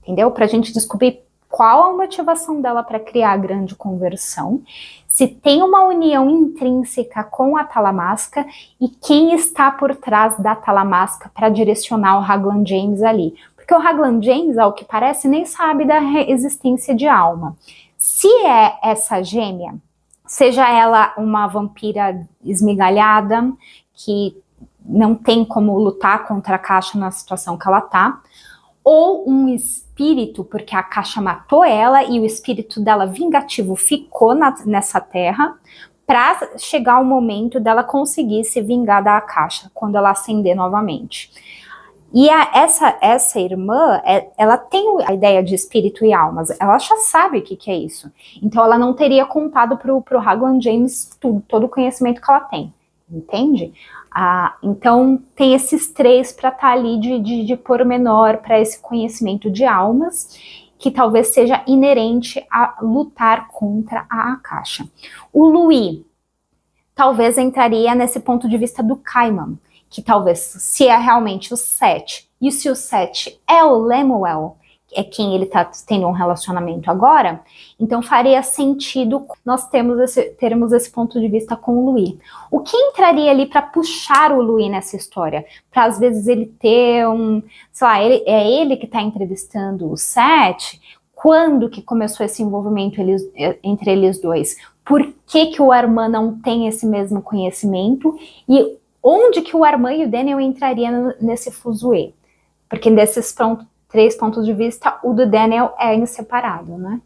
entendeu? Pra gente descobrir qual a motivação dela para criar a grande conversão, se tem uma união intrínseca com a Talamasca e quem está por trás da Talamasca para direcionar o Raglan James ali. Porque o Raglan James, ao que parece, nem sabe da existência de alma. Se é essa gêmea, seja ela uma vampira esmigalhada, que não tem como lutar contra a Caixa na situação que ela tá, ou um espírito, porque a Caixa matou ela e o espírito dela vingativo ficou nessa terra, para chegar o momento dela conseguir se vingar da Caixa, quando ela ascender novamente. E essa irmã, ela tem a ideia de espírito e almas, ela já sabe o que é isso. Então ela não teria contado pro Raglan James todo o conhecimento que ela tem, entende? Então tem esses três para estar ali de pormenor para esse conhecimento de almas, que talvez seja inerente a lutar contra a Caixa. O Louis talvez entraria nesse ponto de vista do Caiman, que talvez, se é realmente o Seth, e se o Seth é o Lemuel, é quem ele está tendo um relacionamento agora, então faria sentido nós termos esse ponto de vista com o Louis. O que entraria ali para puxar o Louis nessa história? Para às vezes ele ter sei lá, ele que está entrevistando o Seth, quando que começou esse envolvimento entre eles dois? Por que o Armand não tem esse mesmo conhecimento? E onde que o Armand e o Daniel entrariam nesse fuzuê? Porque desses três pontos de vista, o do Daniel é inseparável, né?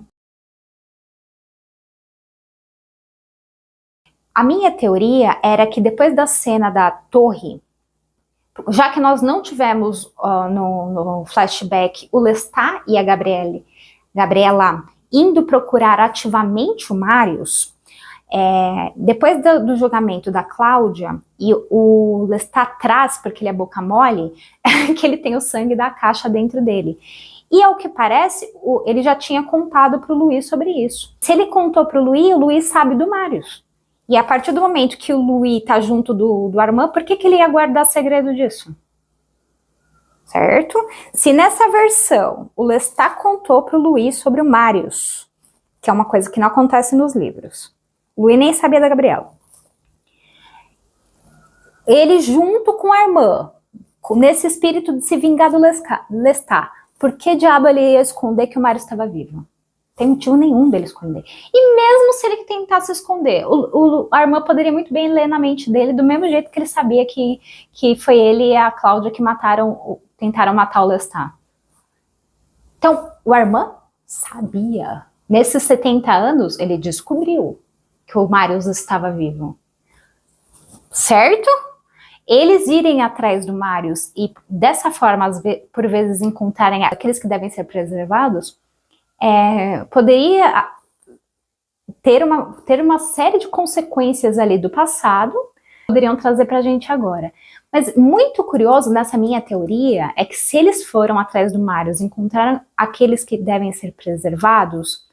A minha teoria era que depois da cena da torre, já que nós não tivemos no flashback o Lestat e a Gabriela indo procurar ativamente o Marius, depois do julgamento da Cláudia, e o Lestat traz, porque ele é boca mole, que ele tem o sangue da Caixa dentro dele. E ao que parece, ele já tinha contado pro Louis sobre isso. Se ele contou pro Louis, o Louis sabe do Marius. E a partir do momento que o Louis tá junto do Armand, por que ele ia guardar segredo disso? Certo? Se nessa versão o Lestat contou pro Louis sobre o Marius, que é uma coisa que não acontece nos livros, o Louis nem sabia da Gabriela. Ele junto com a irmã, nesse espírito de se vingar do Lestat, por que diabo ele ia esconder que o Marius estava vivo? Não tem motivo nenhum dele esconder. E mesmo se ele tentasse esconder, o Armand poderia muito bem ler na mente dele, do mesmo jeito que ele sabia que foi ele e a Cláudia que tentaram matar o Lestat. Então, o Armand sabia. Nesses 70 anos, ele descobriu que o Marius estava vivo. Certo? Eles irem atrás do Marius e dessa forma, por vezes, encontrarem aqueles que devem ser preservados, poderia ter uma série de consequências ali do passado, poderiam trazer pra gente agora. Mas muito curioso nessa minha teoria é que se eles foram atrás do Marius e encontraram aqueles que devem ser preservados,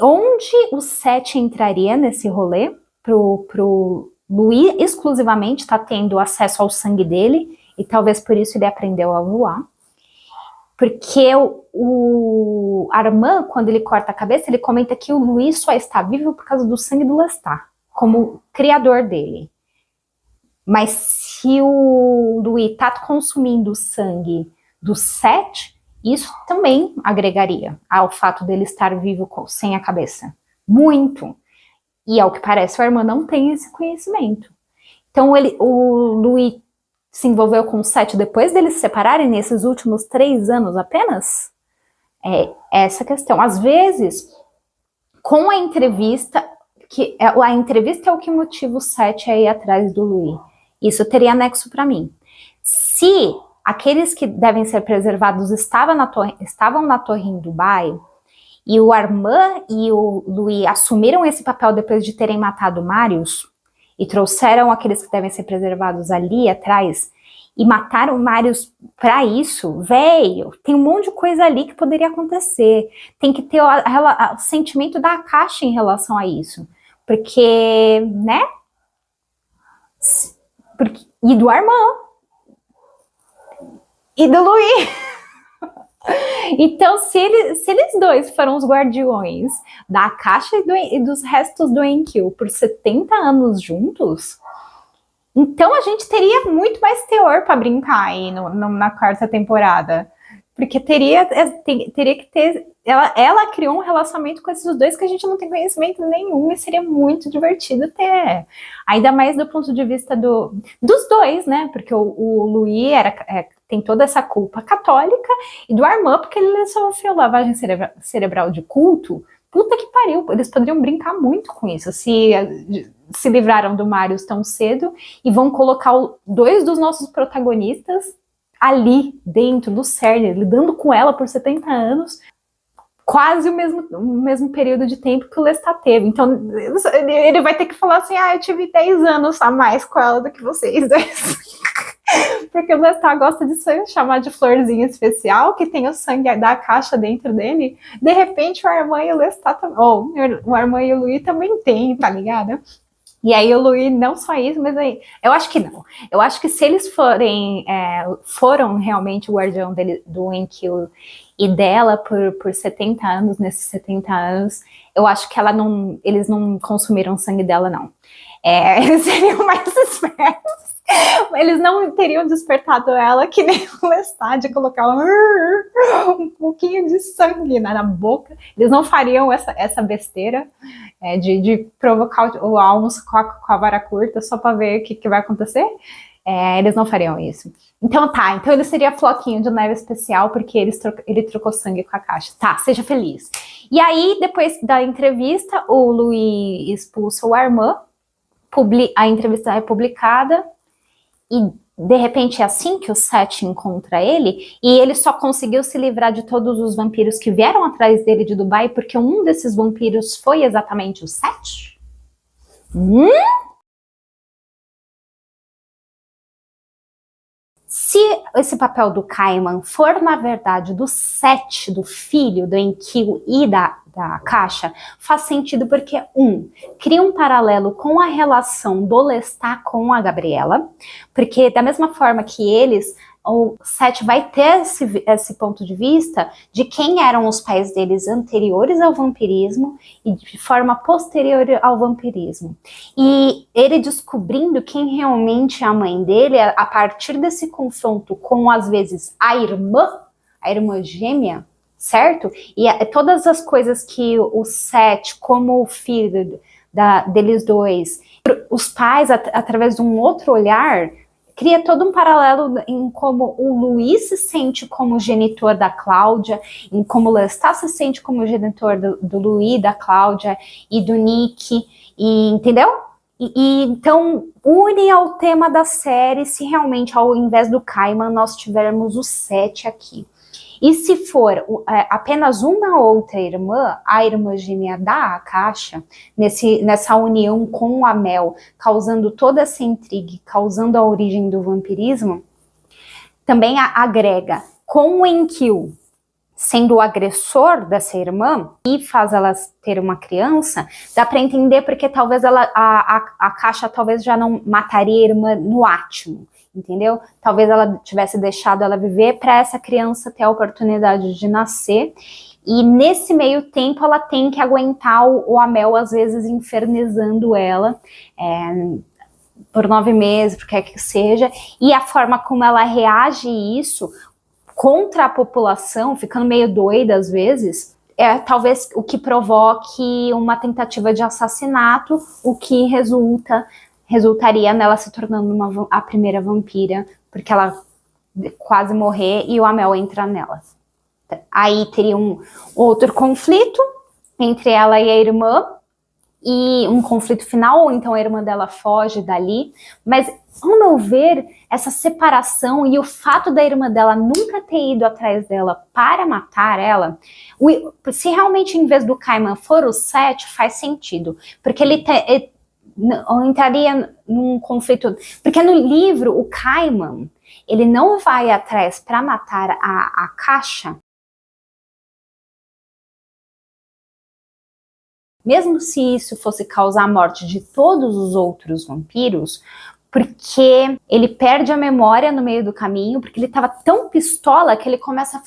onde o Seth entraria nesse rolê pro Louis exclusivamente tá tendo acesso ao sangue dele e talvez por isso ele aprendeu a voar. Porque o Armand, quando ele corta a cabeça, ele comenta que o Louis só está vivo por causa do sangue do Lestat, como criador dele. Mas se o Louis está consumindo o sangue do Seth, isso também agregaria ao fato dele estar vivo sem a cabeça. Muito. E ao que parece, o Armand não tem esse conhecimento. Então o Louis se envolveu com o Seth depois deles se separarem nesses últimos 3 anos apenas? É essa questão. Às vezes, com a entrevista é o que motiva o Seth a ir atrás do Louis. Isso teria anexo para mim. Se aqueles que devem ser preservados estavam na torre em Dubai, e o Armand e o Louis assumiram esse papel depois de terem matado Marius, e trouxeram aqueles que devem ser preservados ali atrás, e mataram Marius para isso, velho, tem um monte de coisa ali que poderia acontecer. Tem que ter o sentimento da Akasha em relação a isso. Porque, né? E do Armand. E do Louis. Então, se eles dois foram os guardiões da Akasha e dos restos do Enkil por 70 anos juntos, então a gente teria muito mais teor para brincar aí na 4ª temporada. Porque teria que ter... Ela criou um relacionamento com esses dois que a gente não tem conhecimento nenhum e seria muito divertido ter. Ainda mais do ponto de vista dos dois, né? Porque o Louis tem toda essa culpa católica, e do Armand porque ele sofreu lavagem cerebral de culto. Puta que pariu, eles poderiam brincar muito com isso, se livraram do Marius tão cedo e vão colocar 2 dos nossos protagonistas ali dentro do CERN, lidando com ela por 70 anos, quase o mesmo período de tempo que o Lestat teve. Então ele vai ter que falar assim, eu tive 10 anos a mais com ela do que vocês dois. Porque o Lestat gosta de chamar de florzinha especial, que tem o sangue da Akasha dentro dele. De repente o Armand e o Lestat, o Armand e o Louis também tem, tá ligado? E aí o Louis, não só isso, mas aí... Eu acho que não. Eu acho que se eles foram realmente o guardião do Enkil e dela por 70 anos, nesses 70 anos, eu acho que eles não consumiram o sangue dela, não. Eles seriam mais espertos. Eles não teriam despertado ela que nem o Lestat, de colocar um pouquinho de sangue na boca. Eles não fariam essa besteira de provocar o almoço com a vara curta só para ver o que vai acontecer. Eles não fariam isso. Então ele seria floquinho de neve especial porque ele trocou sangue com a Akasha. Tá, seja feliz. E aí, depois da entrevista, o Louis expulsa o Armand, a entrevista é publicada, e de repente é assim que o Seth encontra ele, e ele só conseguiu se livrar de todos os vampiros que vieram atrás dele de Dubai, porque um desses vampiros foi exatamente o Seth? Se esse papel do Kaiman for, na verdade, do Seth, do filho do Enkil e da Akasha, faz sentido porque, cria um paralelo com a relação do Lestat com a Gabriela, porque da mesma forma que o Seth vai ter esse ponto de vista de quem eram os pais deles anteriores ao vampirismo e de forma posterior ao vampirismo. E ele descobrindo quem realmente é a mãe dele a partir desse confronto com, às vezes, a irmã gêmea, certo? E todas as coisas que o Seth, como o filho deles dois, os pais, através de um outro olhar, cria todo um paralelo em como o Louis se sente como genitor da Cláudia, em como o Lestat se sente como genitor do Louis, da Cláudia e do Nick, entendeu? Então, une ao tema da série se realmente, ao invés do Kaiman, nós tivermos o Seth aqui. E se for apenas uma outra irmã, a irmã gêmea da Akasha, nessa união com a Mel, causando toda essa intriga, causando a origem do vampirismo, também agrega com o Enkil sendo o agressor dessa irmã e faz ela ter uma criança, dá para entender porque talvez a Akasha talvez já não mataria a irmã no átimo. entendeu? Talvez ela tivesse deixado ela viver para essa criança ter a oportunidade de nascer. E nesse meio tempo ela tem que aguentar o Amell, às vezes, infernizando ela por 9 meses, por que que seja. E a forma como ela reage a isso contra a população, ficando meio doida às vezes, é talvez o que provoque uma tentativa de assassinato, o que resultaria nela se tornando a primeira vampira, porque ela quase morrer e o Amell entra nela. Aí teria um outro conflito entre ela e a irmã, e um conflito final, ou então a irmã dela foge dali, mas ao meu ver, essa separação e o fato da irmã dela nunca ter ido atrás dela para matar ela, se realmente em vez do Caiman for o Seth, faz sentido, porque ele entraria num conflito, porque no livro o Caiman, ele não vai atrás para matar a Caixa, mesmo se isso fosse causar a morte de todos os outros vampiros, porque ele perde a memória no meio do caminho, porque ele estava tão pistola que ele começa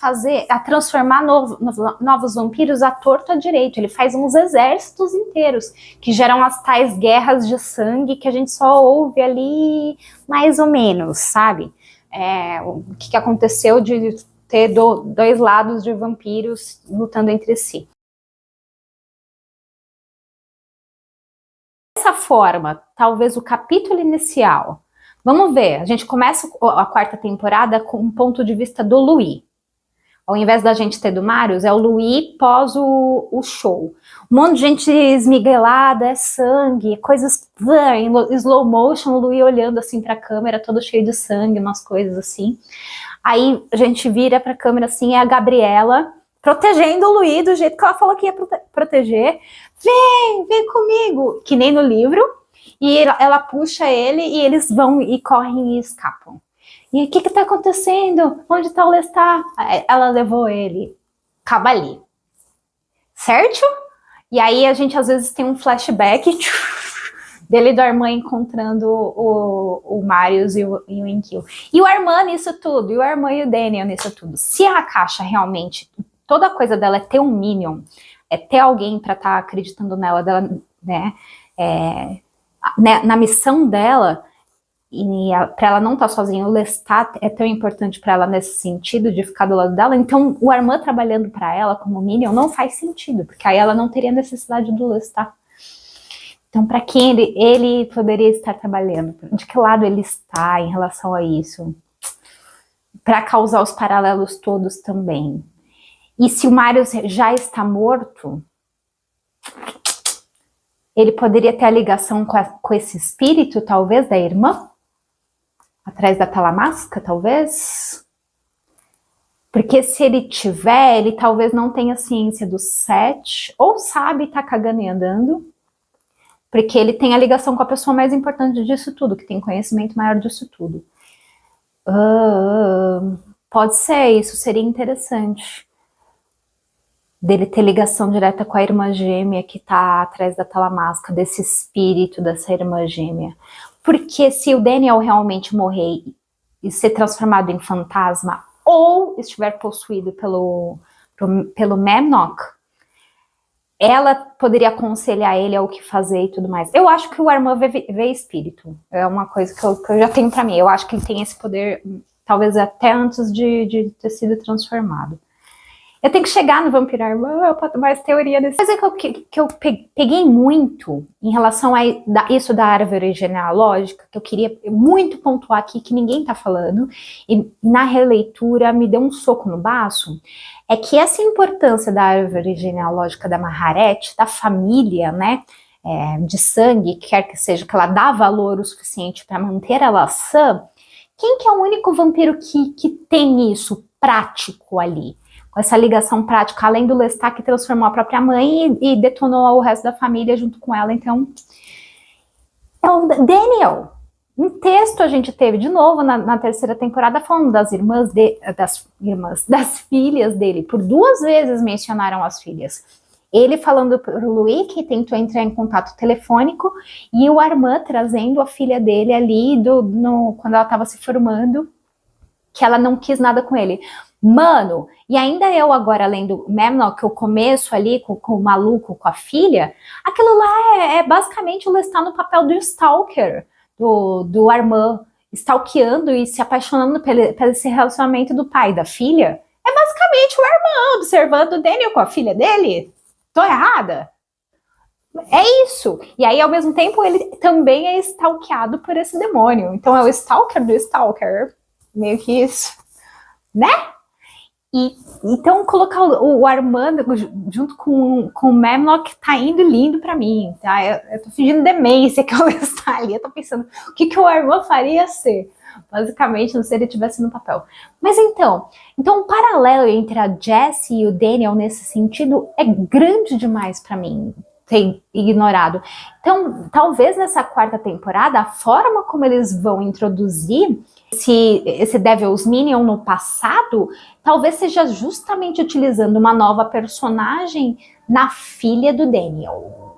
a transformar novos vampiros à torto à direito. Ele faz uns exércitos inteiros, que geram as tais guerras de sangue que a gente só ouve ali mais ou menos, sabe? O que aconteceu de ter dois lados de vampiros lutando entre si. Dessa forma, talvez o capítulo inicial, vamos ver, a gente começa a 4ª temporada com um ponto de vista do Louis. Ao invés da gente ter do Marius, é o Louis pós o show. Um monte de gente esmiguelada, é sangue, coisas em slow motion, o Louis olhando assim pra câmera, todo cheio de sangue, umas coisas assim. Aí a gente vira pra câmera assim, é a Gabriela protegendo o Louis do jeito que ela falou que ia proteger. Vem comigo, que nem no livro, e ela puxa ele e eles vão e correm e escapam. E o que tá acontecendo? Onde tá o Lestat? Ela levou ele. Acaba ali. Certo? E aí a gente às vezes tem um flashback dele e da irmã encontrando o Marius e o Enkil. E o Armand nisso tudo, e o Armand e o Daniel nisso tudo. Se a Caixa realmente, toda coisa dela é ter um Minion, é ter alguém para estar acreditando nela, né, na missão dela, e para ela não estar sozinha, o Lestat é tão importante para ela nesse sentido de ficar do lado dela, então o Armand trabalhando para ela como Minion não faz sentido, porque aí ela não teria necessidade do Lestat. Então, para quem ele poderia estar trabalhando? De que lado ele está em relação a isso? Para causar os paralelos todos também. E se o Marius já está morto, ele poderia ter a ligação com esse espírito, talvez, da irmã? Atrás da Talamasca, talvez? Porque se ele tiver, ele talvez não tenha ciência do Seth, ou sabe tá cagando e andando, porque ele tem a ligação com a pessoa mais importante disso tudo, que tem conhecimento maior disso tudo. Pode ser, isso seria interessante. Dele ter ligação direta com a irmã gêmea que tá atrás da Talamasca, desse espírito dessa irmã gêmea. Porque se o Daniel realmente morrer e ser transformado em fantasma, ou estiver possuído pelo Memnoch, ela poderia aconselhar ele ao que fazer e tudo mais. Eu acho que o Armand vê espírito. É uma coisa que eu já tenho pra mim. Eu acho que ele tem esse poder, talvez até antes de ter sido transformado. Eu tenho que chegar no Vampiro Armand para ter mais teoria desse. Coisa que eu peguei muito em relação a isso da árvore genealógica, que eu queria muito pontuar aqui, que ninguém tá falando, e na releitura me deu um soco no baço, é que essa importância da árvore genealógica da Maharet, da família, né, de sangue, quer que seja, que ela dá valor o suficiente para manter ela sã, quem que é o único vampiro que tem isso prático ali? Com essa ligação prática, além do Lestat que transformou a própria mãe e detonou o resto da família junto com ela, então é o Daniel. Um texto a gente teve de novo na 3ª temporada falando das das filhas dele, por 2 vezes mencionaram as filhas. Ele falando pro Louis que tentou entrar em contato telefônico e o Armand trazendo a filha dele ali quando ela estava se formando, que ela não quis nada com ele. Mano, e ainda eu agora lendo Memnoch, que o começo ali com o maluco, com a filha, aquilo lá é basicamente o Lestat no papel do stalker, do Armand, stalkeando e se apaixonando pelo esse relacionamento do pai e da filha. É basicamente o Armand observando o Daniel com a filha dele. Tô errada? É isso. E aí, ao mesmo tempo, ele também é stalkeado por esse demônio. Então é o stalker do stalker. Meio que isso, né? E então colocar o Armando junto com o Memlock tá indo lindo pra mim, tá? Eu tô fingindo demência que eu estou ali, eu tô pensando o que o Armand faria ser, basicamente, não sei se ele estivesse no papel. Mas então o paralelo entre a Jessie e o Daniel nesse sentido é grande demais pra mim ter ignorado. Então, talvez nessa quarta temporada, a forma como eles vão introduzir esse Devil's Minion no passado, talvez seja justamente utilizando uma nova personagem na filha do Daniel.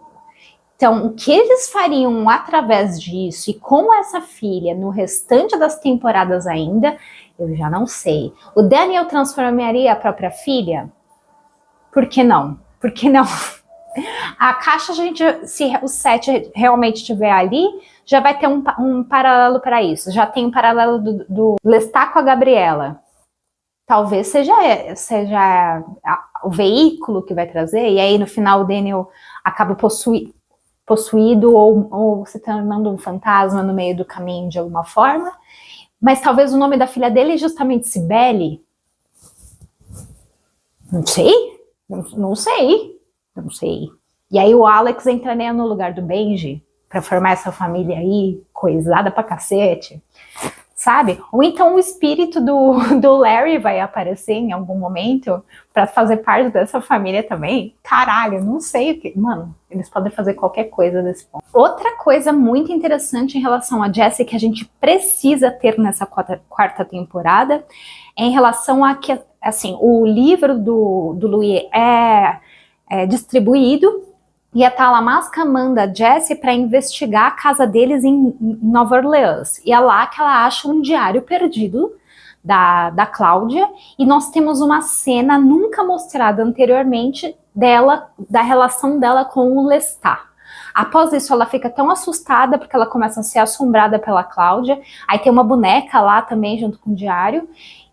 Então, o que eles fariam através disso e com essa filha no restante das temporadas ainda, eu já não sei. O Daniel transformaria a própria filha? Por que não? Por que não? A caixa, se o set realmente estiver ali, já vai ter um paralelo para isso. Já tem um paralelo do Lestat com a Gabriela. Talvez seja o veículo que vai trazer, e aí no final o Daniel acaba possuído ou se tornando um fantasma no meio do caminho de alguma forma. Mas talvez o nome da filha dele é justamente Cibele. Não sei. Não sei. Não sei. E aí o Alex entraria no lugar do Benji pra formar essa família aí, coisada pra cacete, sabe? Ou então o espírito do Larry vai aparecer em algum momento pra fazer parte dessa família também. Caralho, não sei o que. Mano, eles podem fazer qualquer coisa desse ponto. Outra coisa muito interessante em relação a Jessie que a gente precisa ter nessa quarta temporada é em relação a que, assim, o livro do Louis é distribuído e a Talamasca manda a Jessie para investigar a casa deles em Nova Orleans. E é lá que ela acha um diário perdido da Cláudia. E nós temos uma cena nunca mostrada anteriormente da relação dela com o Lestat. Após isso, ela fica tão assustada porque ela começa a ser assombrada pela Cláudia. Aí tem uma boneca lá também junto com o diário,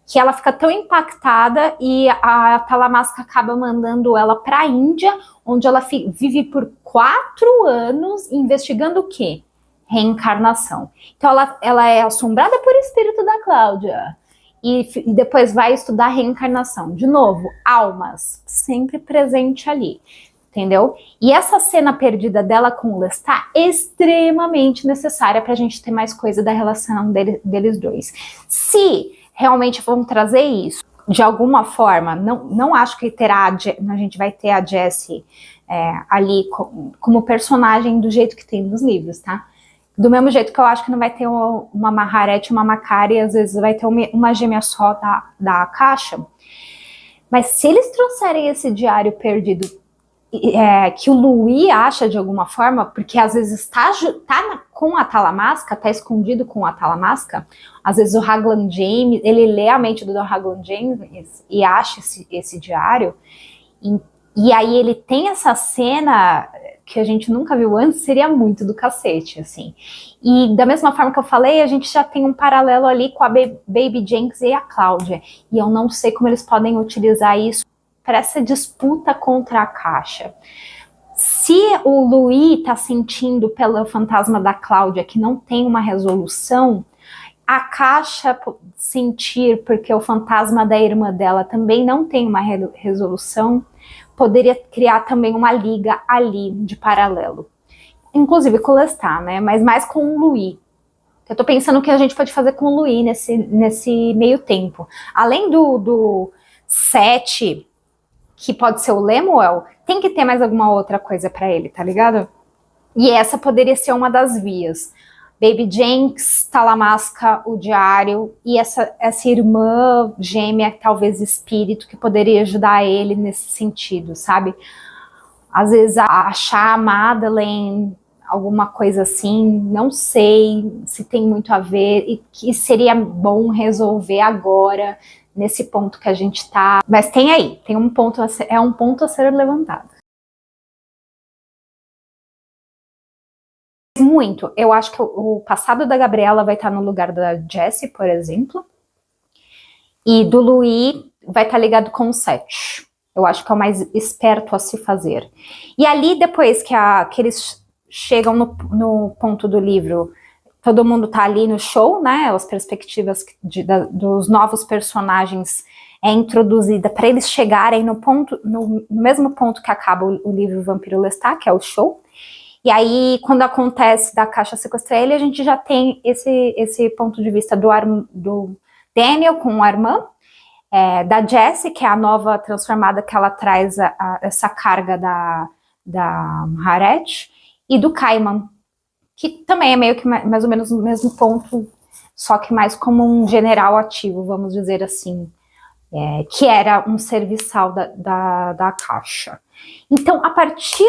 que ela fica tão impactada e a Talamasca acaba mandando ela para a Índia, onde ela vive por 4 anos investigando o quê? Reencarnação. Então ela é assombrada por espírito da Cláudia e depois vai estudar reencarnação. De novo, almas, sempre presente ali. Entendeu? E essa cena perdida dela com o Lestat é extremamente necessária para a gente ter mais coisa da relação deles dois. Se realmente vão trazer isso de alguma forma, não acho que a gente vai ter a Jessie ali como personagem do jeito que tem nos livros, tá? Do mesmo jeito que eu acho que não vai ter uma Maharet, uma Makari, às vezes vai ter uma gêmea só da caixa. Mas se eles trouxerem esse diário perdido que o Louis acha de alguma forma, porque às vezes tá com a Talamasca, tá escondido com a Talamasca, às vezes o Raglan James, ele lê a mente do Raglan James e acha esse diário, e aí ele tem essa cena que a gente nunca viu antes, seria muito do cacete, assim. E da mesma forma que eu falei, a gente já tem um paralelo ali com a Baby Jenks e a Cláudia, e eu não sei como eles podem utilizar isso para essa disputa contra a caixa. Se o Louis está sentindo pelo fantasma da Cláudia que não tem uma resolução, a caixa sentir porque o fantasma da irmã dela também não tem uma resolução, poderia criar também uma liga ali de paralelo. Inclusive com o Lestat, né? Mas mais com o Louis. Eu tô pensando o que a gente pode fazer com o Louis nesse meio tempo. Além do 7, que pode ser o Lemuel, tem que ter mais alguma outra coisa pra ele, tá ligado? E essa poderia ser uma das vias. Baby Jenks, Talamasca, o diário e essa irmã gêmea, talvez espírito, que poderia ajudar ele nesse sentido, sabe? às vezes achar a Madeleine, alguma coisa assim, não sei se tem muito a ver e que seria bom resolver agora, nesse ponto que a gente tá. Mas tem aí, tem um ponto, é um ponto a ser levantado. Muito. Eu acho que o passado da Gabriela vai estar no lugar da Jessie, por exemplo, e do Louis vai estar ligado com o Seth. Eu acho que é o mais esperto a se fazer. E ali, depois que eles chegam no ponto do livro, todo mundo tá ali no show, né? As perspectivas dos novos personagens é introduzida para eles chegarem no mesmo ponto que acaba o livro Vampiro Lestat, que é o show. E aí, quando acontece da Caixa sequestrar ele, a gente já tem esse ponto de vista do Daniel com o Armand, da Jessie, que é a nova transformada que ela traz essa carga da Harriet, e do Caiman, que também é meio que mais ou menos o mesmo ponto, só que mais como um general ativo, vamos dizer assim, que era um serviçal da Caixa. Então, a partir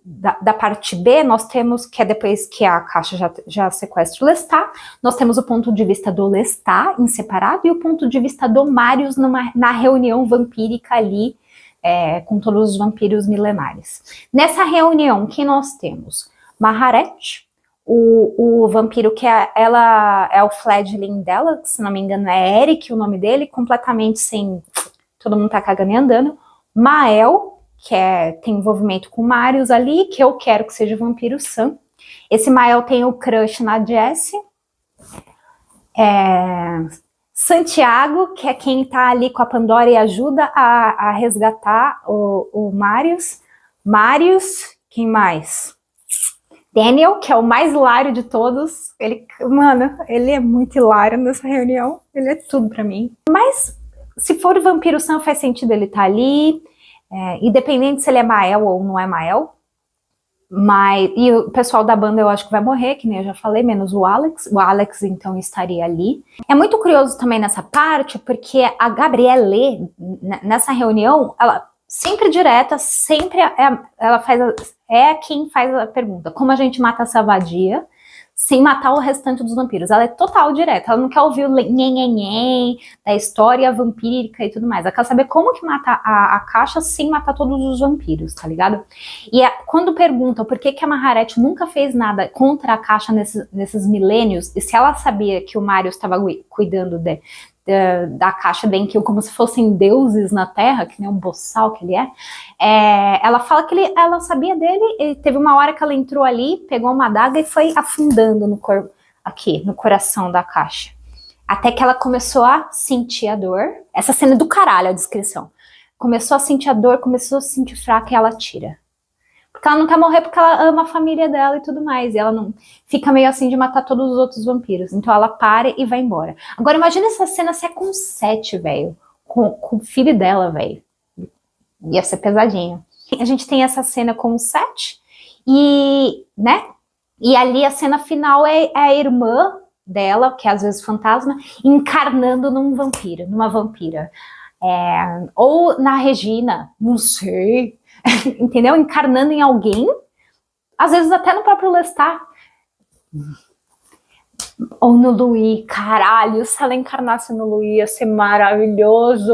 da parte B, nós temos, que é depois que a Caixa já sequestra o Lestat, nós temos o ponto de vista do Lestat em separado e o ponto de vista do Marius na reunião vampírica ali, com todos os vampiros milenares. Nessa reunião, que nós temos? Maharet, o vampiro que ela é o fledgling dela, se não me engano é Eric o nome dele, completamente sem, todo mundo tá cagando e andando. Mael, que tem envolvimento com Marius ali, que eu quero que seja o vampiro Sam. Esse Mael tem o crush na Jessie. Santiago, que é quem tá ali com a Pandora e ajuda a resgatar o Marius. Marius, quem mais? Daniel, que é o mais hilário de todos. Mano, ele é muito hilário nessa reunião. Ele é tudo pra mim. Mas, se for o Vampiro Sam, faz sentido ele estar ali. Independente se ele é Mael ou não é Mael. E o pessoal da banda eu acho que vai morrer, que nem eu já falei, menos o Alex. O Alex, então, estaria ali. É muito curioso também nessa parte, porque a Gabrielle, nessa reunião, ela sempre direta, sempre ela quem faz a pergunta. Como a gente mata essa vadia sem matar o restante dos vampiros? Ela é total direta, ela não quer ouvir o nhenhenhen da história vampírica e tudo mais. Ela quer saber como que mata a Caixa sem matar todos os vampiros, tá ligado? E quando perguntam por que a Maharet nunca fez nada contra a Caixa nesses milênios, e se ela sabia que o Marius estava cuidando da Caixa da Enkill como se fossem deuses na Terra, que nem um boçal que ele ela fala que ela sabia dele, e teve uma hora que ela entrou ali, pegou uma adaga e foi afundando no corpo, aqui, no coração da Caixa. Até que ela começou a sentir a dor. Essa cena é do caralho, a descrição. Começou a sentir a dor, começou a se sentir fraca e ela tira. Porque ela não quer morrer porque ela ama a família dela e tudo mais. E ela não fica meio assim de matar todos os outros vampiros. Então ela para e vai embora. Agora imagina essa cena se é com o Seth, velho. Com o filho dela, velho. Ia ser pesadinho. A gente tem essa cena com o Seth. E, né? E ali a cena final é a irmã dela, que é às vezes fantasma, encarnando numa vampira. Ou na Regina, não sei. Entendeu? Encarnando em alguém, às vezes até no próprio Lestat. Ou no Louis, caralho, se ela encarnasse no Louis ia ser maravilhoso.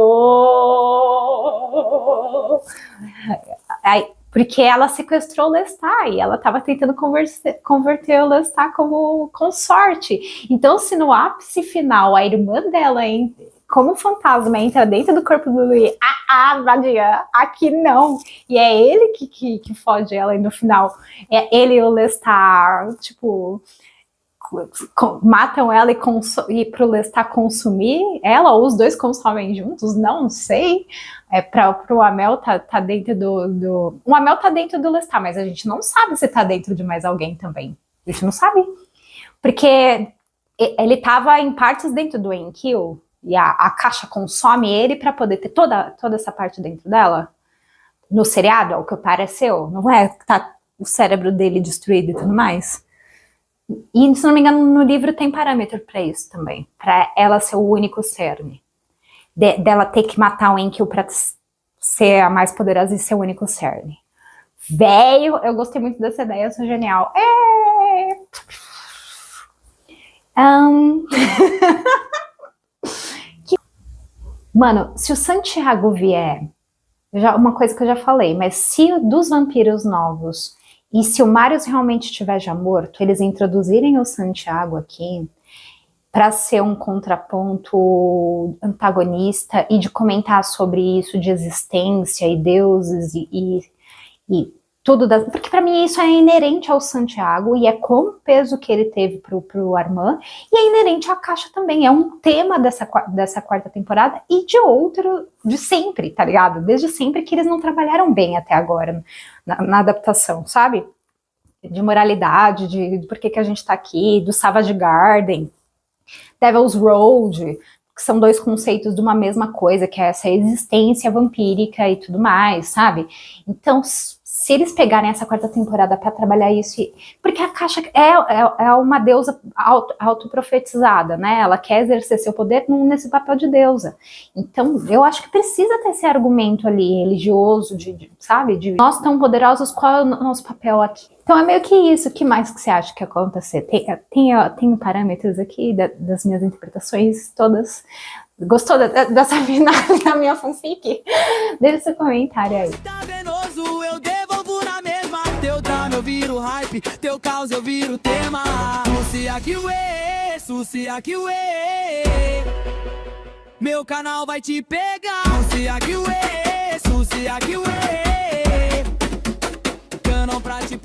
Porque ela sequestrou o Lestat e ela estava tentando converter o Lestat como consorte. Então, se no ápice final a irmã dela como fantasma entra dentro do corpo do Louis, vadia, aqui não. E é ele que fode ela e no final é ele e o Lestat, tipo, matam ela e pro Lestat consumir ela, ou os dois consomem juntos, não sei. Pro Amel tá dentro o Amel tá dentro do Lestat, mas a gente não sabe se tá dentro de mais alguém também. A gente não sabe. Porque ele tava em partes dentro do Enkill, e a Caixa consome ele para poder ter toda essa parte dentro dela. No seriado, é o que pareceu. Não é que tá o cérebro dele destruído e tudo mais. E, se não me engano, no livro tem parâmetro para isso também. Para ela ser o único cerne. Dela ter que matar o Enkill para ser a mais poderosa e ser o único cerne. Velho, eu gostei muito dessa ideia, eu sou genial. Um... Mano, se o Santiago vier, uma coisa que eu já falei, mas se dos vampiros novos e se o Marius realmente estiver já morto, eles introduzirem o Santiago aqui para ser um contraponto antagonista e de comentar sobre isso de existência e deuses e tudo, porque para mim isso é inerente ao Santiago e é com o peso que ele teve pro Armand e é inerente à Caixa também, é um tema dessa quarta temporada e de outro, de sempre, tá ligado? Desde sempre que eles não trabalharam bem até agora na adaptação, sabe? De moralidade, de por que a gente tá aqui, do Savage Garden, Devil's Road, que são dois conceitos de uma mesma coisa, que é essa existência vampírica e tudo mais, sabe? Então, se eles pegarem essa quarta temporada para trabalhar isso, porque a Caixa é uma deusa autoprofetizada, né? Ela quer exercer seu poder nesse papel de deusa. Então, eu acho que precisa ter esse argumento ali religioso, sabe? De nós tão poderosos, qual é o nosso papel aqui? Então é meio que isso. O que mais que você acha que acontecer? Tem parâmetros aqui das minhas interpretações todas. Gostou dessa final da minha fanfic? Deixa seu comentário aí. Tá venoso, eu devolvo na mesma. Teu drama eu viro hype, teu caos eu viro tema. Meu canal vai te pegar. Canão pra te